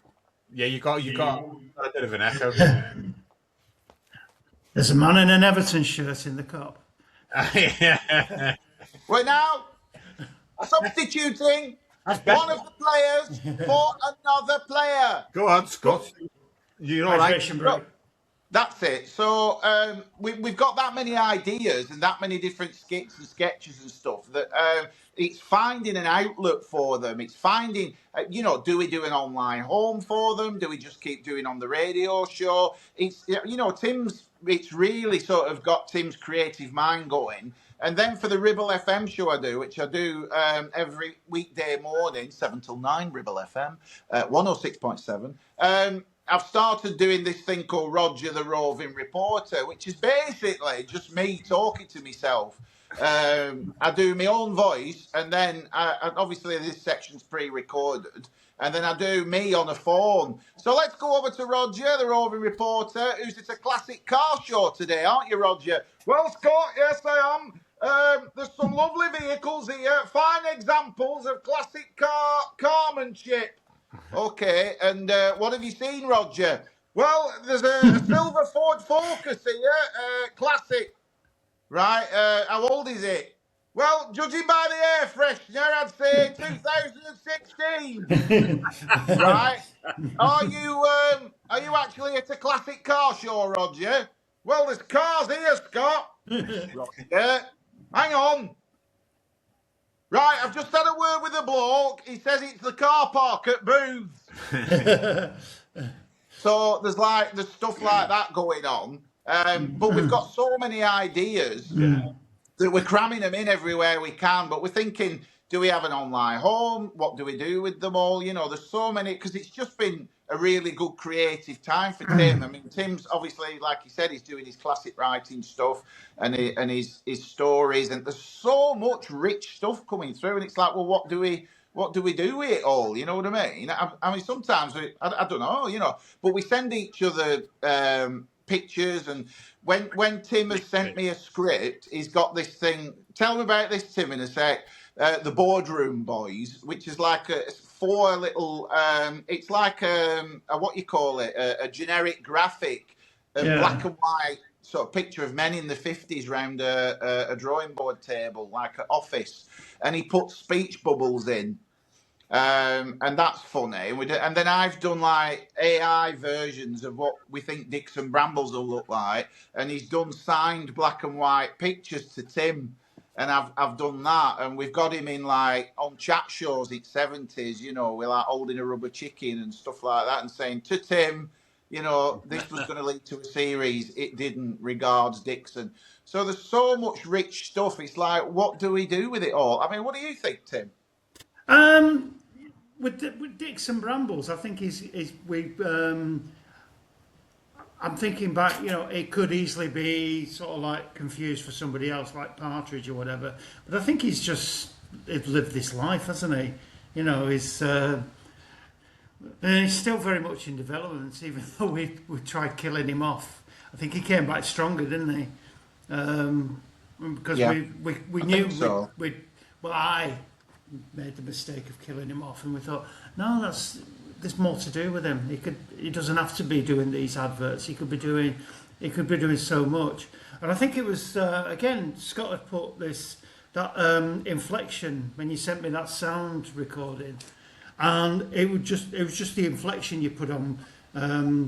Yeah, you got a bit of an echo. There's a man in an Everton shirt in the cup. Right now, substituting one of the players for another player. Go on, Scott. You're all right. Break. That's it. So we've got that many ideas and that many different skits and sketches and stuff that it's finding an outlet for them. It's finding, do we do an online home for them? Do we just keep doing on the radio show? It's really sort of got Tim's creative mind going. And then for the Ribble FM show which I do every weekday morning, 7 till 9, Ribble FM, 106.7. I've started doing this thing called Roger the Roving Reporter, which is basically just me talking to myself. I do my own voice, and then obviously this section's pre-recorded, and then I do me on a phone. So let's go over to Roger, the Roving Reporter, who's at a classic car show today, aren't you, Roger? Well, Scott, yes, I am. There's some lovely vehicles here, fine examples of classic carmanship. Okay, and what have you seen, Roger? Well, there's a silver Ford Focus here, classic. Right, how old is it? Well, judging by the air freshener, I'd say 2016. Right? Are you actually at a classic car show, Roger? Well, there's cars here, Scott. Roger, hang on. Right, I've just had a word with a bloke. He says it's the car park at Booths. So there's stuff like that going on. But we've got so many ideas that we're cramming them in everywhere we can. But we're thinking, do we have an online home? What do we do with them all? There's so many, because it's just been a really good creative time for Tim. I mean, Tim's obviously, like he said, he's doing his classic writing stuff and his stories, and there's so much rich stuff coming through. And it's like, well, what do we do with it all? You know what I mean? I mean, sometimes I don't know, but we send each other pictures. And when Tim has sent me a script, he's got this thing. Tell me about this, Tim, in a sec. The Boardroom Boys, which is like four little. It's like what you call it, a generic graphic, black and white sort of picture of men in the 50s round a drawing board table, like an office, and he puts speech bubbles in. And that's funny. And then I've done like AI versions of what we think Dixon Brambles will look like, and he's done signed black and white pictures to Tim, and I've done that, and we've got him in like on chat shows in 70s, with like holding a rubber chicken and stuff like that, and saying to Tim, this was going to lead to a series. It didn't. Regards, Dixon. So there's so much rich stuff. It's like, what do we do with it all? I mean, what do you think, Tim? With Dixon Brambles, I think I'm thinking back, it could easily be sort of like confused for somebody else, like Partridge or whatever. But I think he's lived this life, hasn't he? He's still very much in development, even though we tried killing him off. I think he came back stronger, didn't he? Because we knew so. I made the mistake of killing him off, and we thought, no, there's more to do with him. He doesn't have to be doing these adverts. He could be doing so much. And I think it was again, Scott had put that inflection when you sent me that sound recording, and it was just the inflection you put on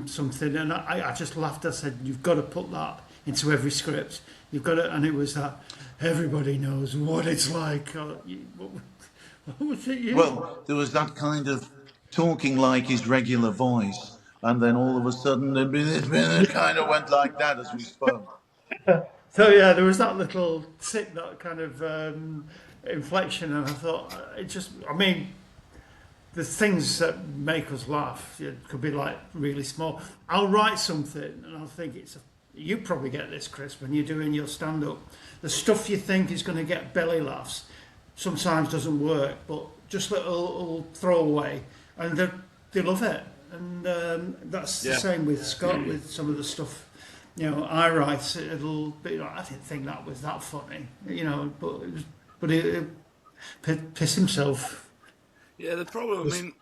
something, and I just laughed. I said, you've got to put that into every script. You've got to, and it was that everybody knows what it's like. What was it? Well, there was that kind of talking like his regular voice, and then all of a sudden it kind of went like that as we spoke. So yeah, there was that little tick, that kind of inflection, and I thought the things that make us laugh, it could be like really small. I'll write something and I'll think you probably get this, Chris, when you're doing your stand-up. The stuff you think is going to get belly laughs sometimes doesn't work, but just little throwaway, and they love it. And that's the same with Scott, with some of the stuff, I write. It'll be like, I didn't think that was that funny, but it piss himself. Yeah, the problem,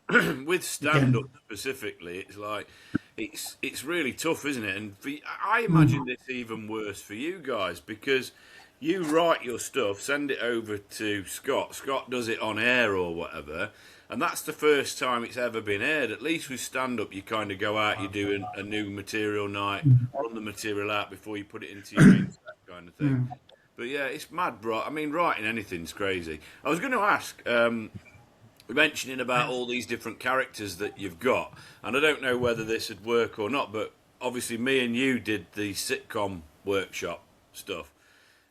with stand-up specifically, it's like, it's really tough, isn't it? And I imagine it's even worse for you guys, because you write your stuff, send it over to Scott. Scott does it on air or whatever, And that's the first time it's ever been aired. At least with stand-up, you kind of go out, you do a new material night, run the material out before you put it into your main set kind of thing. But yeah, it's mad, bro. I mean, writing anything's crazy. I was going to ask, mentioning about all these different characters that you've got, and I don't know whether this would work or not, but obviously me and you did the sitcom workshop stuff.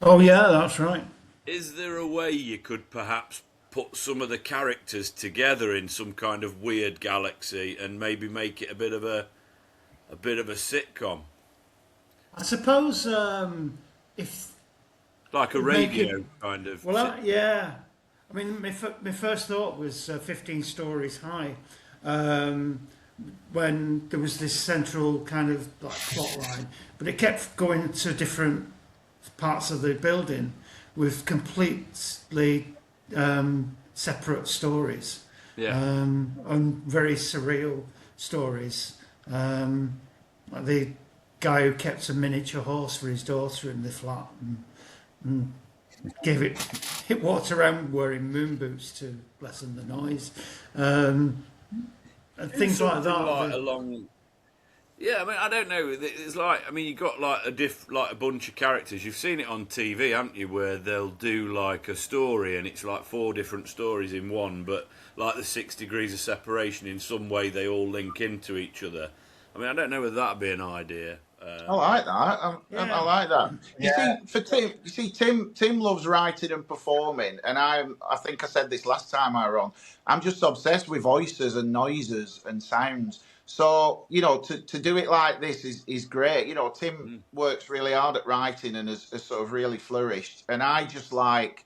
Oh yeah, that's right. Is there a way you could perhaps put some of the characters together in some kind of weird galaxy and maybe make it a bit of a sitcom, I suppose if like a make radio it, kind of? well, yeah. I mean, my first thought was 15 stories high. When there was this central kind of like plot line, but it kept going to different parts of the building with completely separate stories, Yeah. and very surreal stories. Like the guy who kept a miniature horse for his daughter in the flat and gave it walked around wearing moon boots to lessen the noise, and things like Something that. like along. Yeah, I mean, I don't know. It's like, I mean, you got like a bunch of characters. You've seen it on TV, haven't you? Where they'll do like a story, and it's like 4 different stories in one. But like the 6 degrees of separation, in some way they all link into each other. I mean, I don't know whether that'd be an idea. I like that. I like that. You see, for Tim, Tim loves writing and performing, and I think I said this last time I were on. I'm just obsessed with voices and noises and sounds. So to do it like this is great. Tim works really hard at writing and has sort of really flourished, and I just like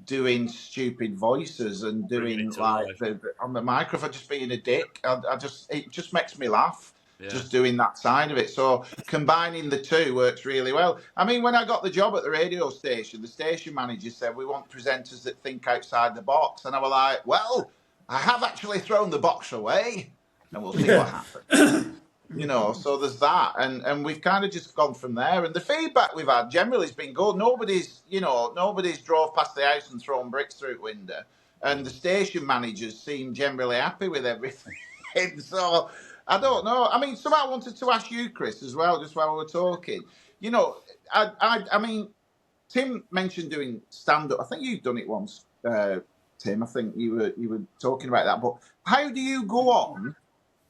doing stupid voices and doing like on the microphone, just being a dick. It just makes me laugh. Yeah. Just doing that side of it. So combining the two works really well. I mean, when I got the job at the radio station, the station manager said, we want presenters that think outside the box. And I was like, well, I have actually thrown the box away and we'll see what happens. So there's that. And we've kind of just gone from there. And the feedback we've had generally has been good. Nobody's drove past the house and thrown bricks through the window. And the station managers seem generally happy with everything. So I don't know. I mean, I wanted to ask you, Chris, as well, just while we were talking. I mean, Tim mentioned doing stand-up. I think you've done it once, Tim. I think you were talking about that. But how do you go on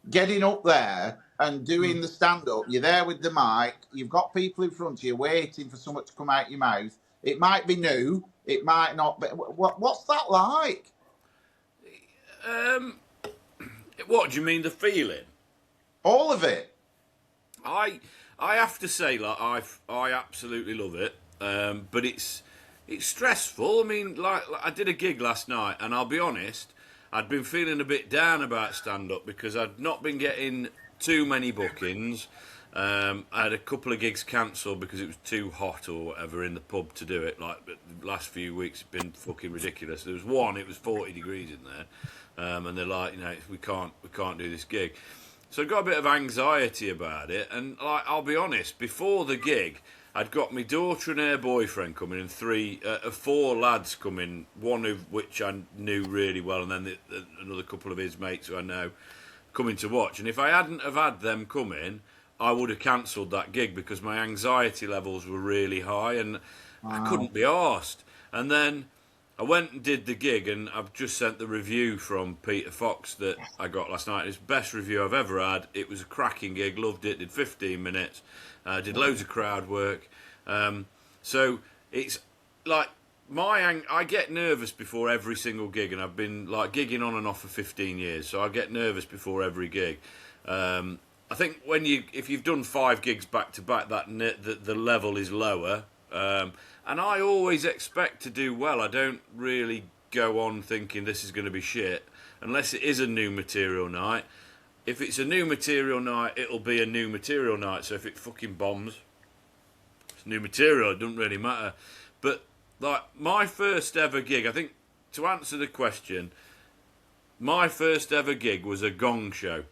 getting up there and doing the stand-up? You're there with the mic. You've got people in front of you waiting for something to come out your mouth. It might be new. It might not. But what's that like? What do you mean, the feeling? All of it. I have to say, like, I absolutely love it, but it's stressful. I mean, like I did a gig last night, and I'll be honest, I'd been feeling a bit down about stand-up because I'd not been getting too many bookings. I had a couple of gigs cancelled because it was too hot or whatever in the pub to do it. Like, but the last few weeks have been fucking ridiculous. There was one, it was 40 degrees in there, and they're like, we can't do this gig. So I got a bit of anxiety about it, and like, I'll be honest, before the gig, I'd got my daughter and her boyfriend coming, and 4 lads coming, one of which I knew really well, and then another couple of his mates who I know coming to watch. And if I hadn't have had them coming, I would have cancelled that gig because my anxiety levels were really high, and I couldn't be arsed. And then I went and did the gig, and I've just sent the review from Peter Fox that I got last night. It's the best review I've ever had. It was a cracking gig, loved it, did 15 minutes, did loads of crowd work. So it's like I get nervous before every single gig, and I've been like gigging on and off for 15 years, so I get nervous before every gig. I think if you've done 5 gigs back to back, the level is lower. And I always expect to do well. I don't really go on thinking this is going to be shit unless it is a new material night. If it's a new material night, it'll be a new material night. So if it fucking bombs, it's new material. It doesn't really matter. But like my first ever gig, I think to answer the question, my first ever gig was a gong show,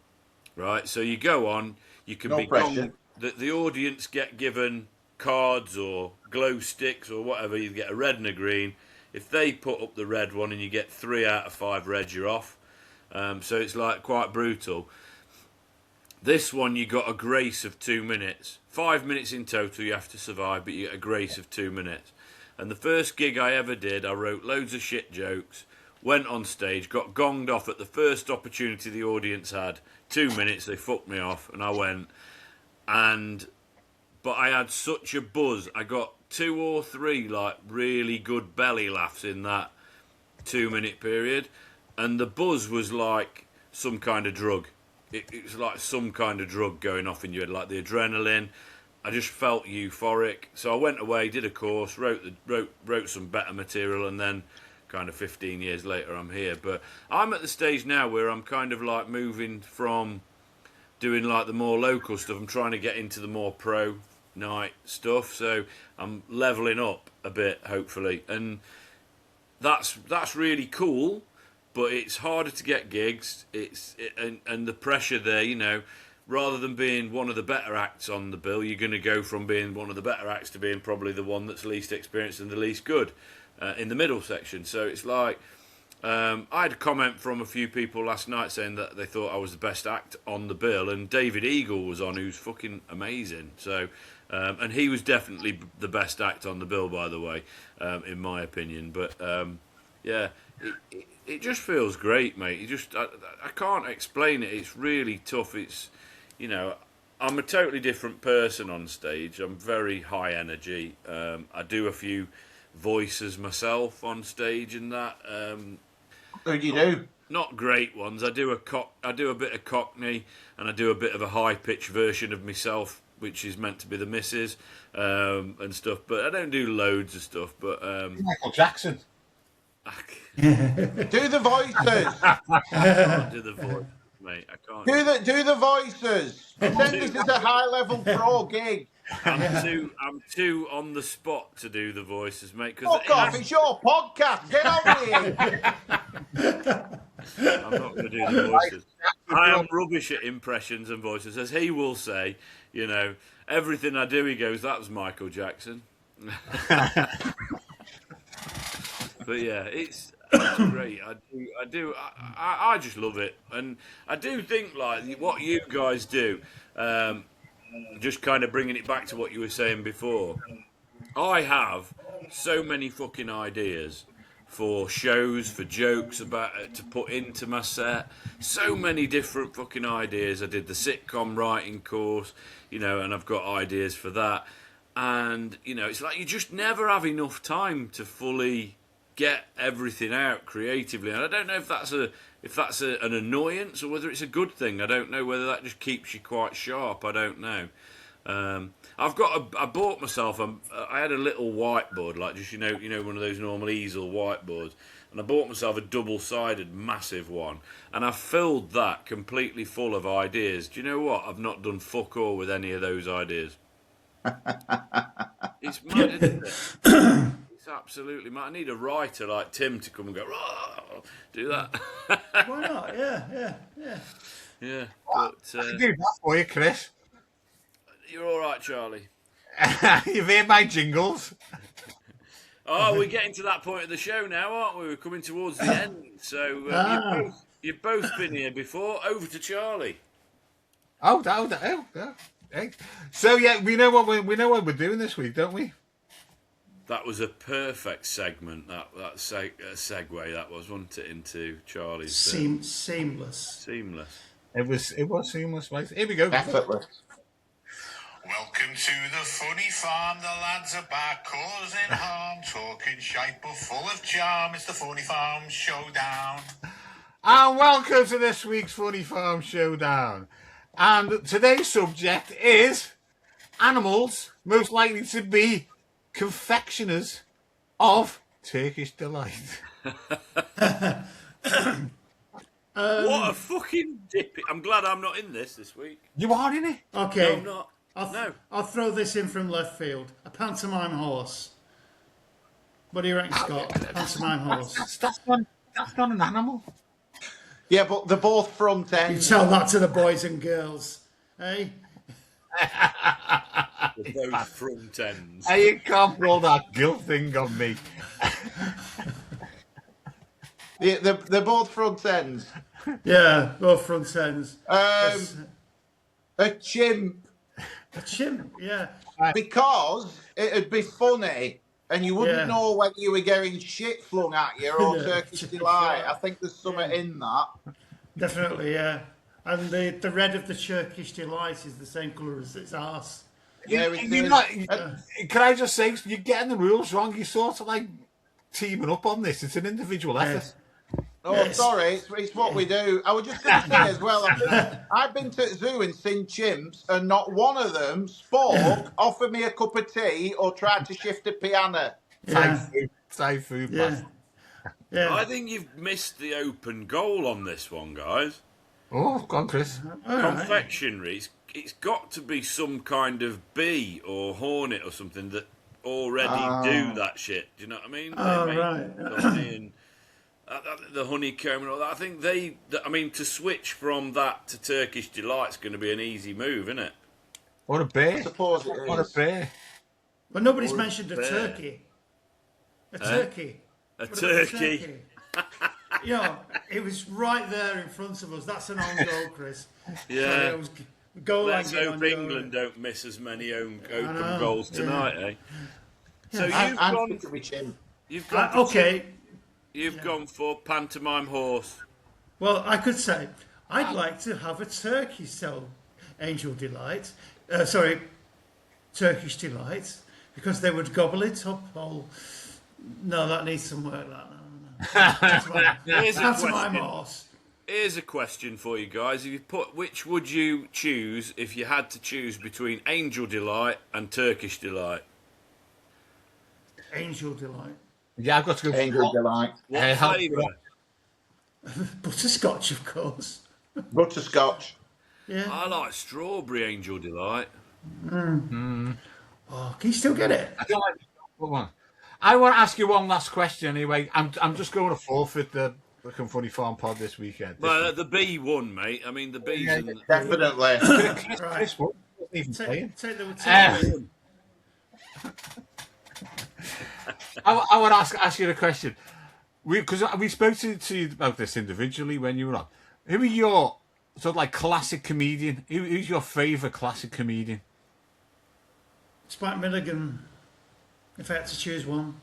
right? So you go on, you can be gong. The audience get given cards or glow sticks or whatever. You get a red and a green. If they put up the red one and you get 3 out of 5 reds, you're off. So it's like quite brutal. This one, you got a grace of 2 minutes. 5 minutes in total you have to survive, but you get a grace of 2 minutes. And the first gig I ever did, I wrote loads of shit jokes, went on stage, got gonged off at the first opportunity the audience had. 2 minutes, they fucked me off, and I went. But I had such a buzz. I got 2 or 3 like really good belly laughs in that 2 minute period, and the buzz was like some kind of drug. It was like some kind of drug going off in your head, like the adrenaline. I just felt euphoric. So I went away, did a course, wrote some better material, and then kind of 15 years later I'm here. But I'm at the stage now where I'm kind of like moving from doing like the more local stuff. I'm trying to get into the more pro night stuff. So I'm leveling up a bit, hopefully. And that's really cool. But it's harder to get gigs. And the pressure there, you know, rather than being one of the better acts on the bill, you're going to go from being one of the better acts to being probably the one that's least experienced and the least good in the middle section. So it's like, I had a comment from a few people last night saying that they thought I was the best act on the bill, and David Eagle was on, who's fucking amazing. So, and he was definitely the best act on the bill, by the way, in my opinion. But yeah. It just feels great, mate. I can't explain it. It's really tough. It's, you know, I'm a totally different person on stage. I'm very high energy. I do a few voices myself on stage and that. What do you do? Not great ones. I do a bit of Cockney, and I do a bit of a high pitched version of myself, which is meant to be the missus and stuff. But I don't do loads of stuff. But Michael Jackson. Do the voices. I can't do the voice, mate. I can't. Do the voices. Pretend this is a high level pro gig. I'm too on the spot to do the voices, mate. Fuck off! It's your podcast. Get on here. I'm not going to do the voices. I am rubbish at impressions and voices, as he will say. You know, everything I do, he goes, "That was Michael Jackson." But yeah, it's great. I just love it, and I do think like what you guys do. Just kind of bringing it back to what you were saying before. I have so many fucking ideas for shows, for jokes about to put into my set. So many different fucking ideas. I did the sitcom writing course, you know, and I've got ideas for that. And you know, it's like you just never have enough time to fully get everything out creatively, and I don't know if that's an annoyance or whether it's a good thing. I don't know whether that just keeps you quite sharp. I don't know. I bought myself. I had a little whiteboard, like just you know one of those normal easel whiteboards, and I bought myself a double-sided massive one, and I filled that completely full of ideas. Do you know what? I've not done fuck all with any of those ideas. It's mad, isn't it? Absolutely, man. I need a writer like Tim to come and go, do that. Why not? Yeah. Yeah. But, I can do that for you, Chris. You're all right, Charlie. You've heard my jingles. Oh, we're getting to that point of the show now, aren't we? We're coming towards the end. So you've both been here before. Over to Charlie. Oh. Hey. So yeah, we know what we're doing this week, don't we? That was a perfect segment. That segue that was, wasn't it, into Charlie's seamless. It was seamless, mate. Here we go. Effortless. Welcome to the Funny Farm. The lads are back, causing harm, talking shite but full of charm. It's the Funny Farm Showdown. And welcome to this week's Funny Farm Showdown. And today's subject is animals most likely to be confectioners of Turkish delight. What a fucking dip! I'm glad I'm not in this week. You are in it? Okay. No, I'm not. I'll throw this in from left field. A pantomime horse. What do you reckon, Scott? Pantomime horse. That's not an animal. Yeah, but they're both front You end. tell that to the boys and girls, eh? Those front ends. Hey, you can't pull that guilt thing on me. They're both front ends. Yeah, both front ends. A chimp, A chimp, yeah. because it'd be funny and you wouldn't Yeah. know whether you were getting shit flung at you or Yeah, Turkish Turkish delight. delight. I think there's something Yeah. in that. Definitely, yeah. And the red of the Turkish delight is the same colour as its arse. Yeah, it You're is. not, can I just say, you're getting the rules wrong. You're sort of like teaming up on this. It's an individual effort. Oh, Yes. sorry, it's what we do. I was just going to say as well, I've been to the zoo and seen chimps, and not one of them spoke, offered me a cup of tea, or tried to shift a piano. Yeah. Thai food, Yeah. man. Yeah. I think you've missed the open goal on this one, guys. Oh, go on, Chris. All right. Confectionery, it's got to be some kind of bee or hornet or something that already do that shit. Do you know what I mean? Oh, They make right. the honey and the honeycomb and all that. I think to switch from that to Turkish delight's going to be an easy move, isn't it? What a bear. I suppose it What a is. bear. But nobody's mentioned a bear. turkey. A turkey. A What about a turkey. You know, it was right there in front of us. That's an own goal, Chris. Yeah. So it was goal Let's line hope on goal. England don't miss as many open know, goals yeah. tonight, eh? So I'm you've gone. thinking with chimp. You've gone. For Okay. You've gone for pantomime horse. Well, I could say I'd like to have a turkey sell Angel Delight. Turkish Delight, because they would gobble it up. No, that needs some work. Here's a Pantomime question. horse. Here's a question for you guys. If you which would you choose if you had to choose between Angel Delight and Turkish Delight? Angel Delight. Yeah, I've got to go. Angel delight. What how- flavour? Butterscotch, of course. Butterscotch. Yeah. I like strawberry Angel Delight. Oh, can you still get it? I don't like what one. I want to ask you one last question anyway. I'm just going to forfeit the fucking Funny Farm pod this weekend. Well, the bee won, mate. I mean, the bees. And Definitely. Chris wasn't even playing. Take the I want to ask you a question. Because we spoke to you about this individually when you were on. Who are your sort of like classic comedian? Who's your favourite classic comedian? Spike Milligan, if I had to choose one.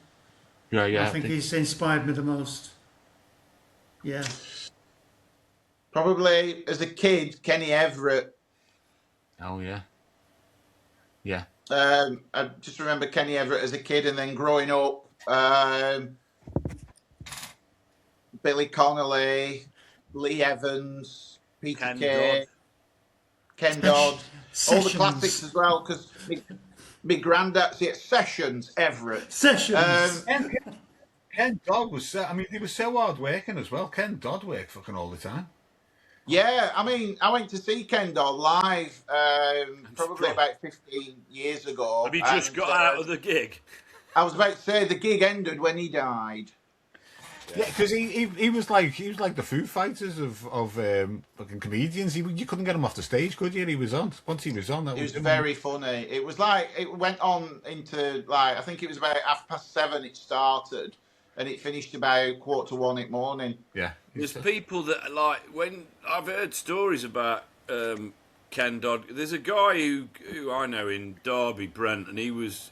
Yeah. I think he's inspired me the most. Yeah. Probably as a kid, Kenny Everett. Oh yeah. Yeah. I just remember Kenny Everett as a kid, and then growing up, Billy Connolly, Lee Evans, Peter Ken Kay, Dodd. Ken Dodd, all the Sessions. classics as well. Because my granddad, Sessions Everett. Sessions. Ken Dodd was so. I mean, he was so hard working as well. Ken Dodd worked fucking all the time. Yeah, I mean, I went to see Ken Dodd live probably about 15 years ago. Have you just got out of the gig? I was about to say the gig ended when he died. Yeah, because he was like the Foo Fighters of fucking comedians. You couldn't get him off the stage, could you? And he was on. Once he was on, that It was him. very funny. It was like it went on into like I think it was about 7:30 it started, and it finished about 1:45 in the morning. Yeah. There's people that like when I've heard stories about Ken Dodd. There's a guy who I know in Derby, Brent, and he was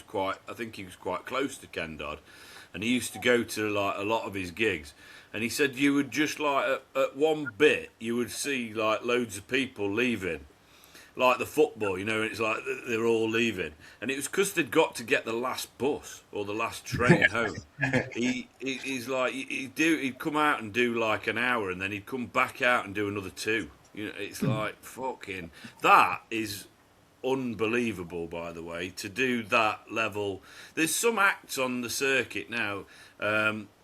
quite. I think he was quite close to Ken Dodd, and he used to go to like a lot of his gigs. And he said you would just like at one bit you would see like loads of people leaving, like the football, you know. It's like they're all leaving, and it was because they'd got to get the last bus or the last train home. He's like he'd come out and do like an hour, and then he'd come back out and do another 2. You know, it's like fucking that is unbelievable. By the way, to do that level, there's some acts on the circuit now.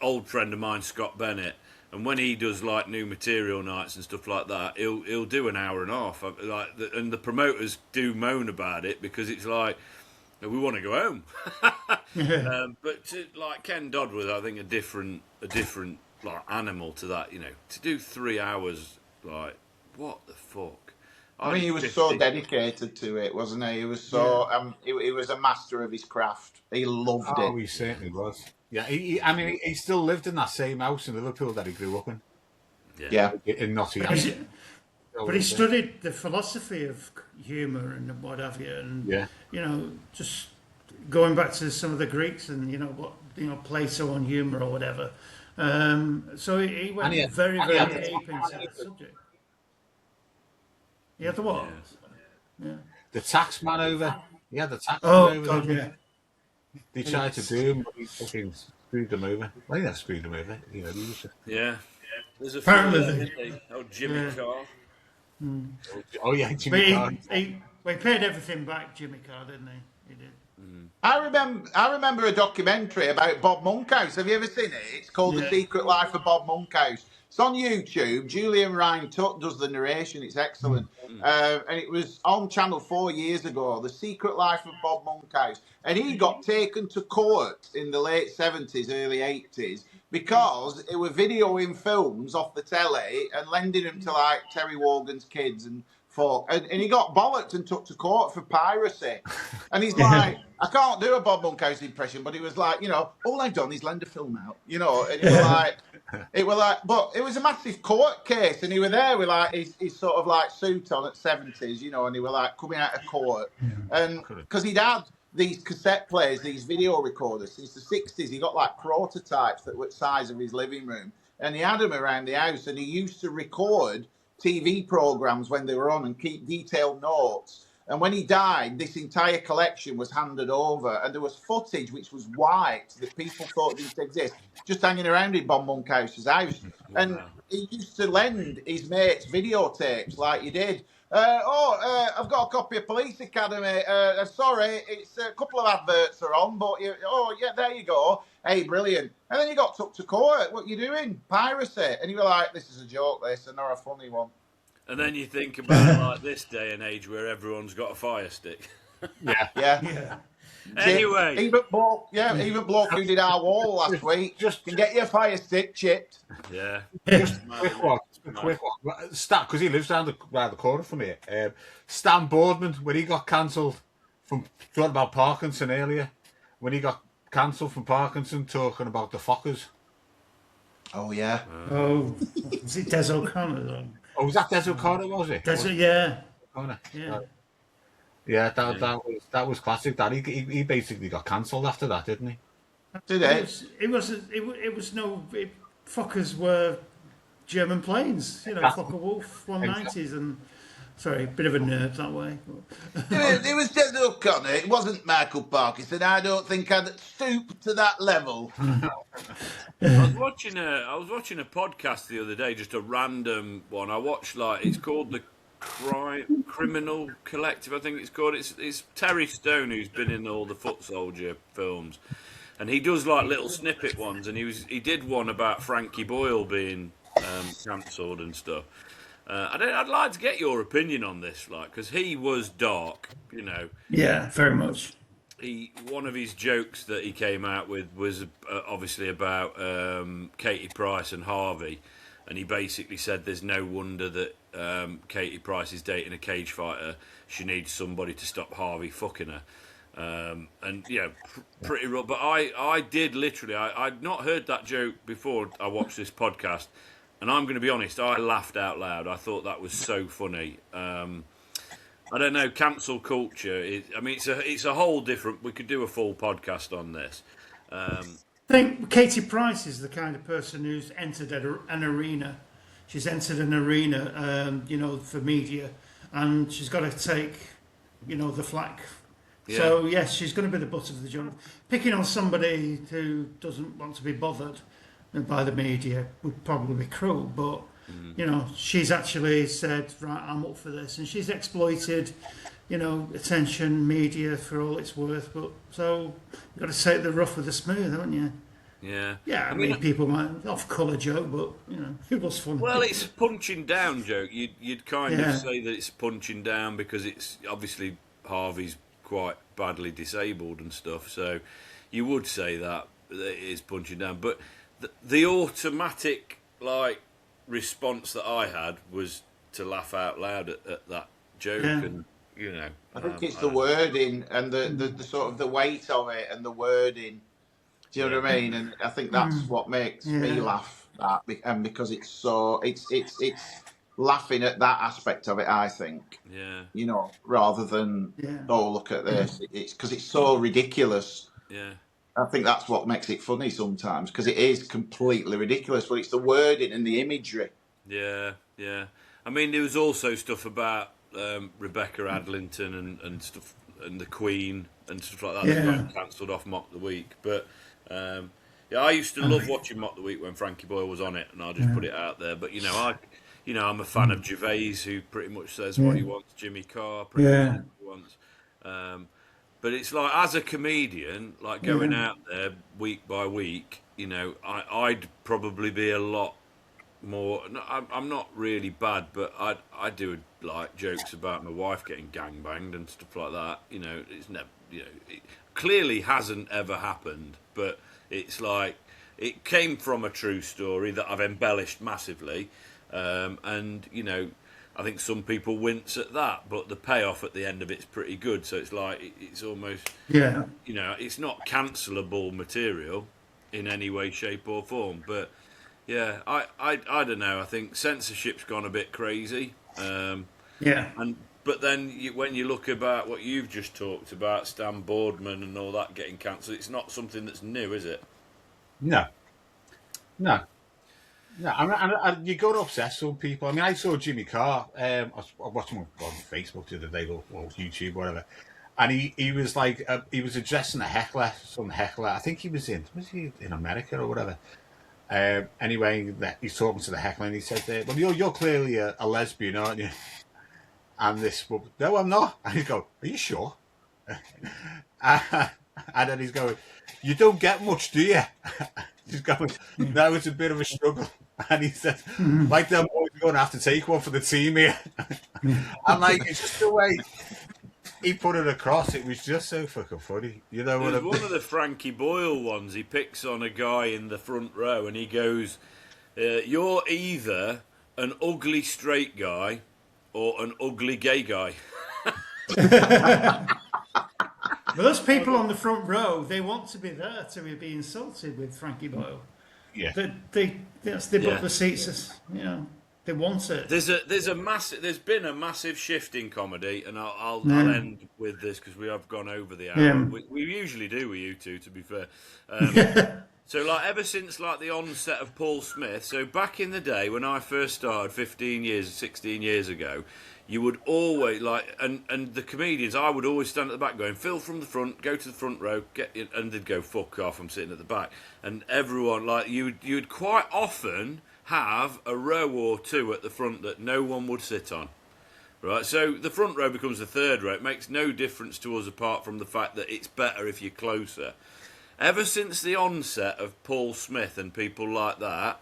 Old friend of mine, Scott Bennett. And when he does like new material nights and stuff like that, he'll do an hour and a half. And the promoters do moan about it because it's like we want to go home. But like Ken Dodd was, I think, a different like animal to that. You know, to do 3 hours, like what the fuck? I mean, he was so dedicated to it, wasn't he? He was so he was a master of his craft. He loved it. Oh, he certainly was. Yeah, I mean, he still lived in that same house in Liverpool that he grew up in. Yeah. in Nottingham. But he studied the philosophy of humour and what have you, and you know, just going back to some of the Greeks and Plato on humour or whatever. So he went very deep into the subject. He had the what? Yeah. The tax man over. Yeah, the tax man Oh over. God, yeah. They tried to do him, but he fucking screwed them over. Well, he never screwed them over. You know, he was just... Yeah. There's a Apparently, Jimmy Carr. Oh yeah, Jimmy Carr. He paid everything back, Jimmy Carr, didn't he? He did. I remember a documentary about Bob Monkhouse. Have you ever seen it? It's called The Secret Life of Bob Monkhouse. It's on YouTube. Julian Ryan Tutt does the narration. It's excellent. And it was on Channel 4 years ago, The Secret Life of Bob Monkhouse. And he got taken to court in the late 70s, early 80s, because they were videoing films off the telly and lending them to like Terry Wogan's kids and folk. And he got bollocked and took to court for piracy. And he's like, I can't do a Bob Monkhouse impression, but he was like, all I've done is lend a film out, and but it was a massive court case, and he were there with like his sort of like suit on at 70s, and he were like coming out of court, and because he'd had these cassette players, these video recorders since the 60s, he got like prototypes that were the size of his living room, and he had them around the house, and he used to record TV programs when they were on and keep detailed notes. And when he died, this entire collection was handed over, and there was footage which was white that people thought didn't exist, just hanging around in Bob Monkhouse's house. And he used to lend his mates videotapes like he did. I've got a copy of Police Academy. Sorry, it's a couple of adverts are on, but there you go. Hey, brilliant. And then you got took to court. What you doing? Piracy. And you were like, this is a joke, this, and not a funny one. And then you think about it like this day and age where everyone's got a fire stick. Yeah. Anyway. Even bloke who did our wall last week just can get your fire stick chipped. Yeah. Just a quick one. Stan, because he lives round the corner from here. Stan Boardman, when he got cancelled from talking about Parkinson earlier, when he got cancelled from Parkinson talking about the Fockers. Oh, yeah. Was it Des O'Connor, though? Oh, was that Des O'Connor, was it? Yeah. O'Connor. Yeah. Yeah, that was classic. That he basically got cancelled after that, didn't he? Did Fokkers were German planes, Fokker Wolf 190s, and sorry, a bit of a nerd that way. It was Des O'Connor. It wasn't Michael Parkinson. I don't think I'd stoop to that level. I was watching a podcast the other day, just a random one. I watched it's called the Criminal Collective, I think it's called. It's Terry Stone, who's been in all the Foot Soldier films, and he does like little snippet ones. And he did one about Frankie Boyle being cancelled and stuff. I'd like to get your opinion on this, because he was dark, Yeah, very much. One of his jokes that he came out with was obviously about Katie Price and Harvey, and he basically said there's no wonder that Katie Price is dating a cage fighter. She needs somebody to stop Harvey fucking her. Pretty rough. But I did literally, I'd not heard that joke before I watched this podcast, and I'm going to be honest, I laughed out loud. I thought that was so funny. I don't know, cancel culture. It's a whole different. We could do a full podcast on this. I think Katie Price is the kind of person who's entered an arena. She's entered an arena, for media, and she's got to take, the flak. Yeah. So yes, she's going to be the butt of the joke. Picking on somebody who doesn't want to be bothered by the media would probably be cruel, but. She's actually said, right, I'm up for this, and she's exploited, attention, media for all it's worth. But so you've got to take the rough with the smooth, haven't you? Yeah. Yeah, I mean, people might off-colour joke, but it was fun. Well, it's a punching down joke. You'd kind of say that it's punching down because it's obviously Harvey's quite badly disabled and stuff. So you would say that it is punching down, but the automatic response that I had was to laugh out loud at that joke, and I think it's the wording and the sort of the weight of it and the wording. Do you know what I mean? And I think that's what makes me laugh. that, and because it's so it's laughing at that aspect of it. I think, Yeah. rather than Yeah. oh look at this, it's because it's so ridiculous. Yeah. I think that's what makes it funny sometimes, because it is completely ridiculous, but it's the wording and the imagery. Yeah. Yeah. I mean, there was also stuff about Rebecca Adlington and stuff, and the Queen and stuff like that that Yeah. got cancelled off Mock the Week. But yeah, I used to love watching Mock the Week when Frankie Boyle was on it, and I'll just put it out there. But I'm a fan of Gervais, who pretty much says what he wants. Jimmy Carr, pretty much says what he wants. But it's like, as a comedian, like going out there week by week, I'd probably be a lot more. No, I'm not really bad, but I do like jokes about my wife getting gangbanged and stuff like that. It's never, it clearly hasn't ever happened, but it's like it came from a true story that I've embellished massively, and I think some people wince at that, but the payoff at the end of it's pretty good. So it's like it's almost it's not cancelable material in any way, shape, or form, but. Yeah, I don't know. I think censorship's gone a bit crazy. But then when you look about what you've just talked about, Stan Boardman and all that getting cancelled, it's not something that's new, is it? No. You got to obsess with people. I mean, I saw Jimmy Carr. I was watching him on Facebook the other day, or YouTube, whatever. And he was like, he was addressing some heckler. I think was he in America or whatever. Anyway, he's talking to the heckler, and he said, "Well, you're clearly a lesbian, aren't you?" And this woman, "No, I'm not." And he's going, "Are you sure?" And then he's going, "You don't get much, do you?" He's going, "No, it's a bit of a struggle." And he said, "Like them boys are going to have to take one for the team here." And like, it's just the way he put it across. It was just so fucking funny. There's one of the Frankie Boyle ones. He picks on a guy in the front row and he goes, "You're either an ugly straight guy or an ugly gay guy." But those people on the front row, they want to be there to be insulted with Frankie Boyle. Yeah. They book the seats. They want it. There's been a massive shift in comedy, and I'll end with this because we have gone over the hour. Yeah. We usually do with you two, to be fair. So like ever since like the onset of Paul Smith, so back in the day when I first started 16 years ago, you would always and the comedians, I would always stand at the back going, "Phil from the front, go to the front row," and they'd go, "Fuck off, I'm sitting at the back." And everyone you'd quite often have a row or two at the front that no one would sit on. Right, so the front row becomes the third row. It makes no difference to us apart from the fact that it's better if you're closer. Ever since the onset of Paul Smith and people like that,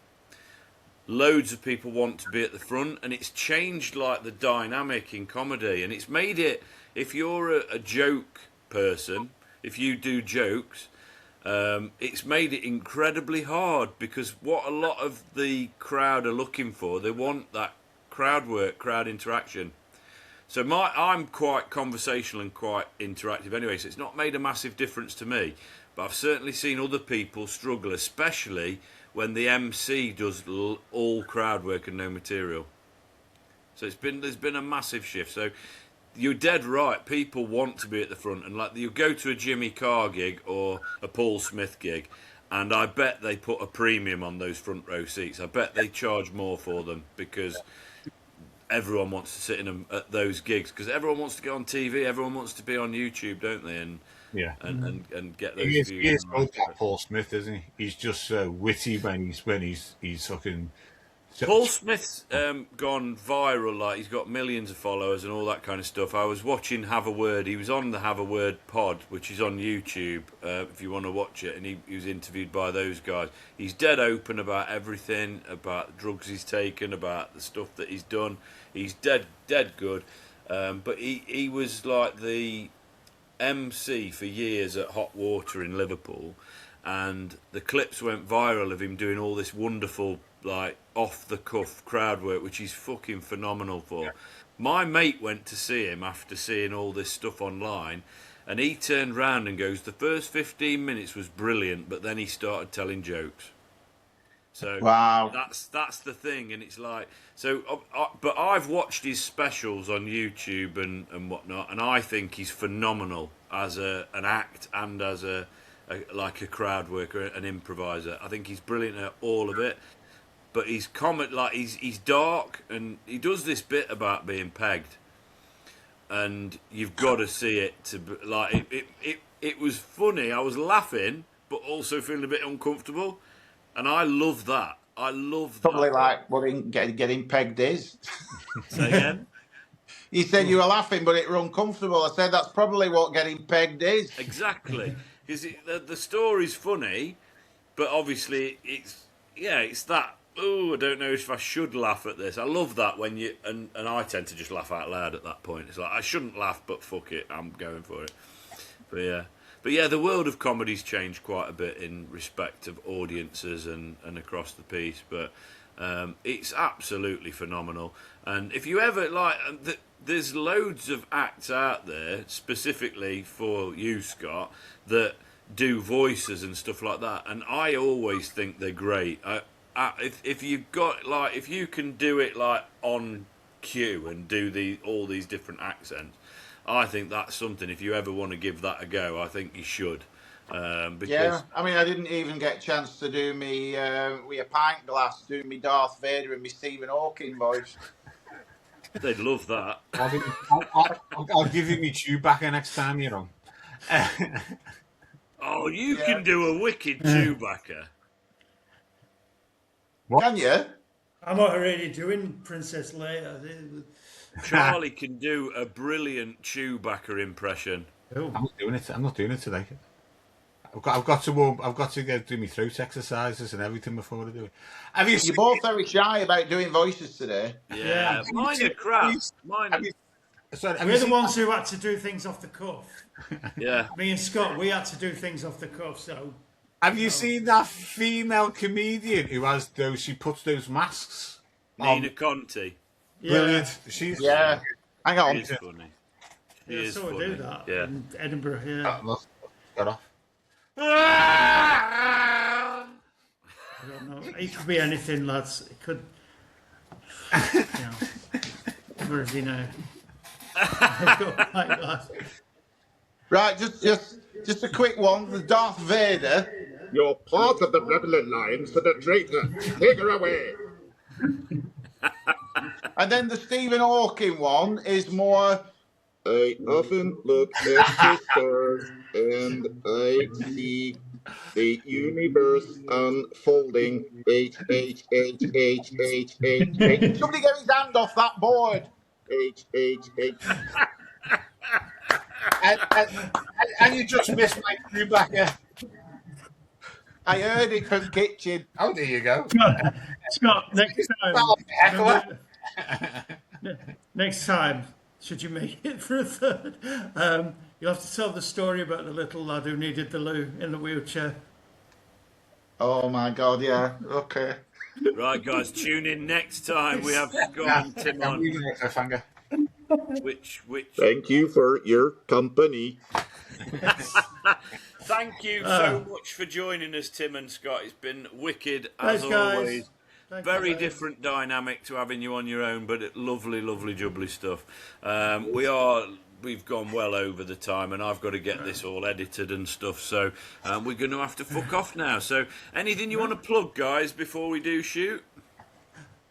loads of people want to be at the front, and it's changed like the dynamic in comedy, and it's made it, if you're a joke person, if you do jokes, it's made it incredibly hard, because what a lot of the crowd are looking for, they want that crowd work, crowd interaction. So I'm quite conversational and quite interactive anyway, so it's not made a massive difference to me. But I've certainly seen other people struggle, especially when the MC does all crowd work and no material. So there's been a massive shift. So you're dead right. People want to be at the front, and like you go to a Jimmy Carr gig or a Paul Smith gig, and I bet they put a premium on those front row seats. I bet they charge more for them because everyone wants to sit in them at those gigs, because everyone wants to get on TV, everyone wants to be on YouTube, don't they? And get those views. He is good, that Paul Smith, isn't he? He's just so witty when he's fucking. Paul Smith's gone viral, like he's got millions of followers and all that kind of stuff. I was watching Have a Word. He was on the Have a Word pod, which is on YouTube, if you want to watch it, and he was interviewed by those guys. He's dead open about everything, about the drugs he's taken, about the stuff that he's done. He's dead good. But he was like the MC for years at Hot Water in Liverpool, and the clips went viral of him doing all this wonderful, like, off-the-cuff crowd work, which he's fucking phenomenal for. My mate went to see him after seeing all this stuff online, and he turned round and goes, the first 15 minutes was brilliant, but then he started telling jokes. So Wow. that's the thing, and it's like so. But I've watched his specials on YouTube and whatnot, and I think he's phenomenal as an act and as a crowd worker, an improviser. I think he's brilliant at all of it. But he's he's dark, and he does this bit about being pegged, and you've got to see it to like it was funny. I was laughing, but also feeling a bit uncomfortable. And I love that. I love that. Probably like what getting pegged is. Say again? You said you were laughing, but it were uncomfortable. I said that's probably what getting pegged is. Exactly. Because the story's funny, but obviously it's that, oh, I don't know if I should laugh at this. I love that when you, and I tend to just laugh out loud at that point. It's like, I shouldn't laugh, but fuck it, I'm going for it. But yeah, the world of comedy's changed quite a bit in respect of audiences and across the piece. But it's absolutely phenomenal. And if you ever there's loads of acts out there specifically for you, Scott, that do voices and stuff like that. And I always think they're great. If you've got if you can do it like on cue and do all these different accents. I think that's something, if you ever want to give that a go, I think you should. Yeah, I mean, I didn't even get a chance to do me with a pint glass, doing me Darth Vader and me Stephen Hawking voice. They'd love that. I'll give you me Chewbacca next time you're on. Oh, you can do a wicked Chewbacca. What? Can you? I'm already doing Princess Leia. Charlie can do a brilliant Chewbacca impression. Oh. I'm not doing it today. I've got to do my throat exercises and everything before I do it. You're both very shy about doing voices today. Yeah. Mine are crap. We're the ones who had to do things off the cuff. Yeah. Me and Scott, we had to do things off the cuff. So. Have you seen that female comedian who has those? She puts those masks. Nina Conti. Brilliant. Yeah. Hang on. She's funny. She is funny. Do that in Edinburgh. Yeah. Got off. I don't know. It could be anything, lads. It could. Where is he now? Right, just a quick one. The Darth Vader. You're part of the rebel alliance to the traitor. Take her away. And then the Stephen Hawking one is more. I often look at the stars and I see the universe unfolding. H. Somebody get his hand off that board. H. And you just missed my Chewbacca. I heard it from kitchen. Oh, there you go. Scott, next time, should you make it for a third, you'll have to tell the story about the little lad who needed the loo in the wheelchair. Oh my God, yeah. Okay. Right, guys, tune in next time. We have Scott and Tim on. Which? Thank you for your company. Thank you so much for joining us, Tim and Scott. It's been wicked as Thanks, guys. always. Very different dynamic to having you on your own, but lovely, jubbly stuff. We've gone well over the time, and I've got to get this all edited and stuff. So we're going to have to fuck off now. So anything you want to plug, guys, before we do shoot?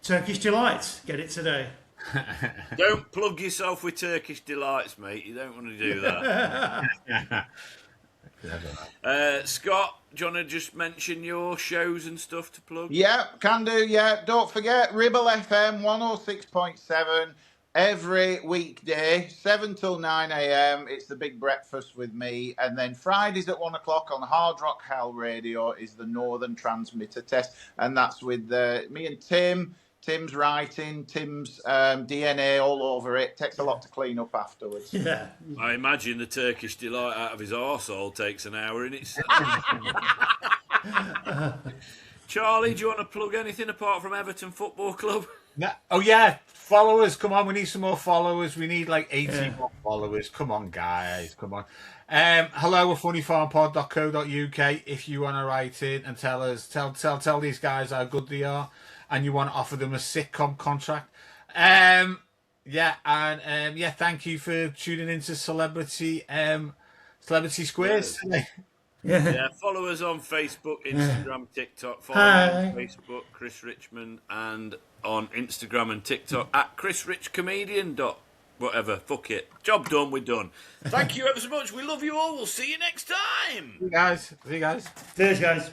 Turkish Delights. Get it today. Don't plug yourself with Turkish Delights, mate. You don't want to do that. Scott, do you want to just mention your shows and stuff to plug? Yeah, can do, yeah. Don't forget, Ribble FM 106.7 every weekday, 7 till 9 a.m. It's the big breakfast with me. And then Fridays at 1 o'clock on Hard Rock Hell Radio is the Northern Transmitter Test. And that's with me and Tim. Tim's writing, Tim's DNA all over it. Takes a lot to clean up afterwards. Yeah. I imagine the Turkish Delight out of his arsehole takes an hour in itself. Charlie, do you want to plug anything apart from Everton Football Club? Oh yeah, followers. Come on, we need some more followers. We need like 80 more followers. Come on, guys. Come on. Hello at funnyfarmpod.co.uk if you want to write in and tell us, tell these guys how good they are, and you want to offer them a sitcom contract. Thank you for tuning into Celebrity Squares today. Yeah, follow us on Facebook, Instagram, TikTok. Follow me on Facebook, Chris Richmond, and on Instagram and TikTok at Chris Rich Comedian. Whatever, fuck it. Job done, we're done. Thank you ever so much. We love you all. We'll see you next time. See you guys. Cheers, guys.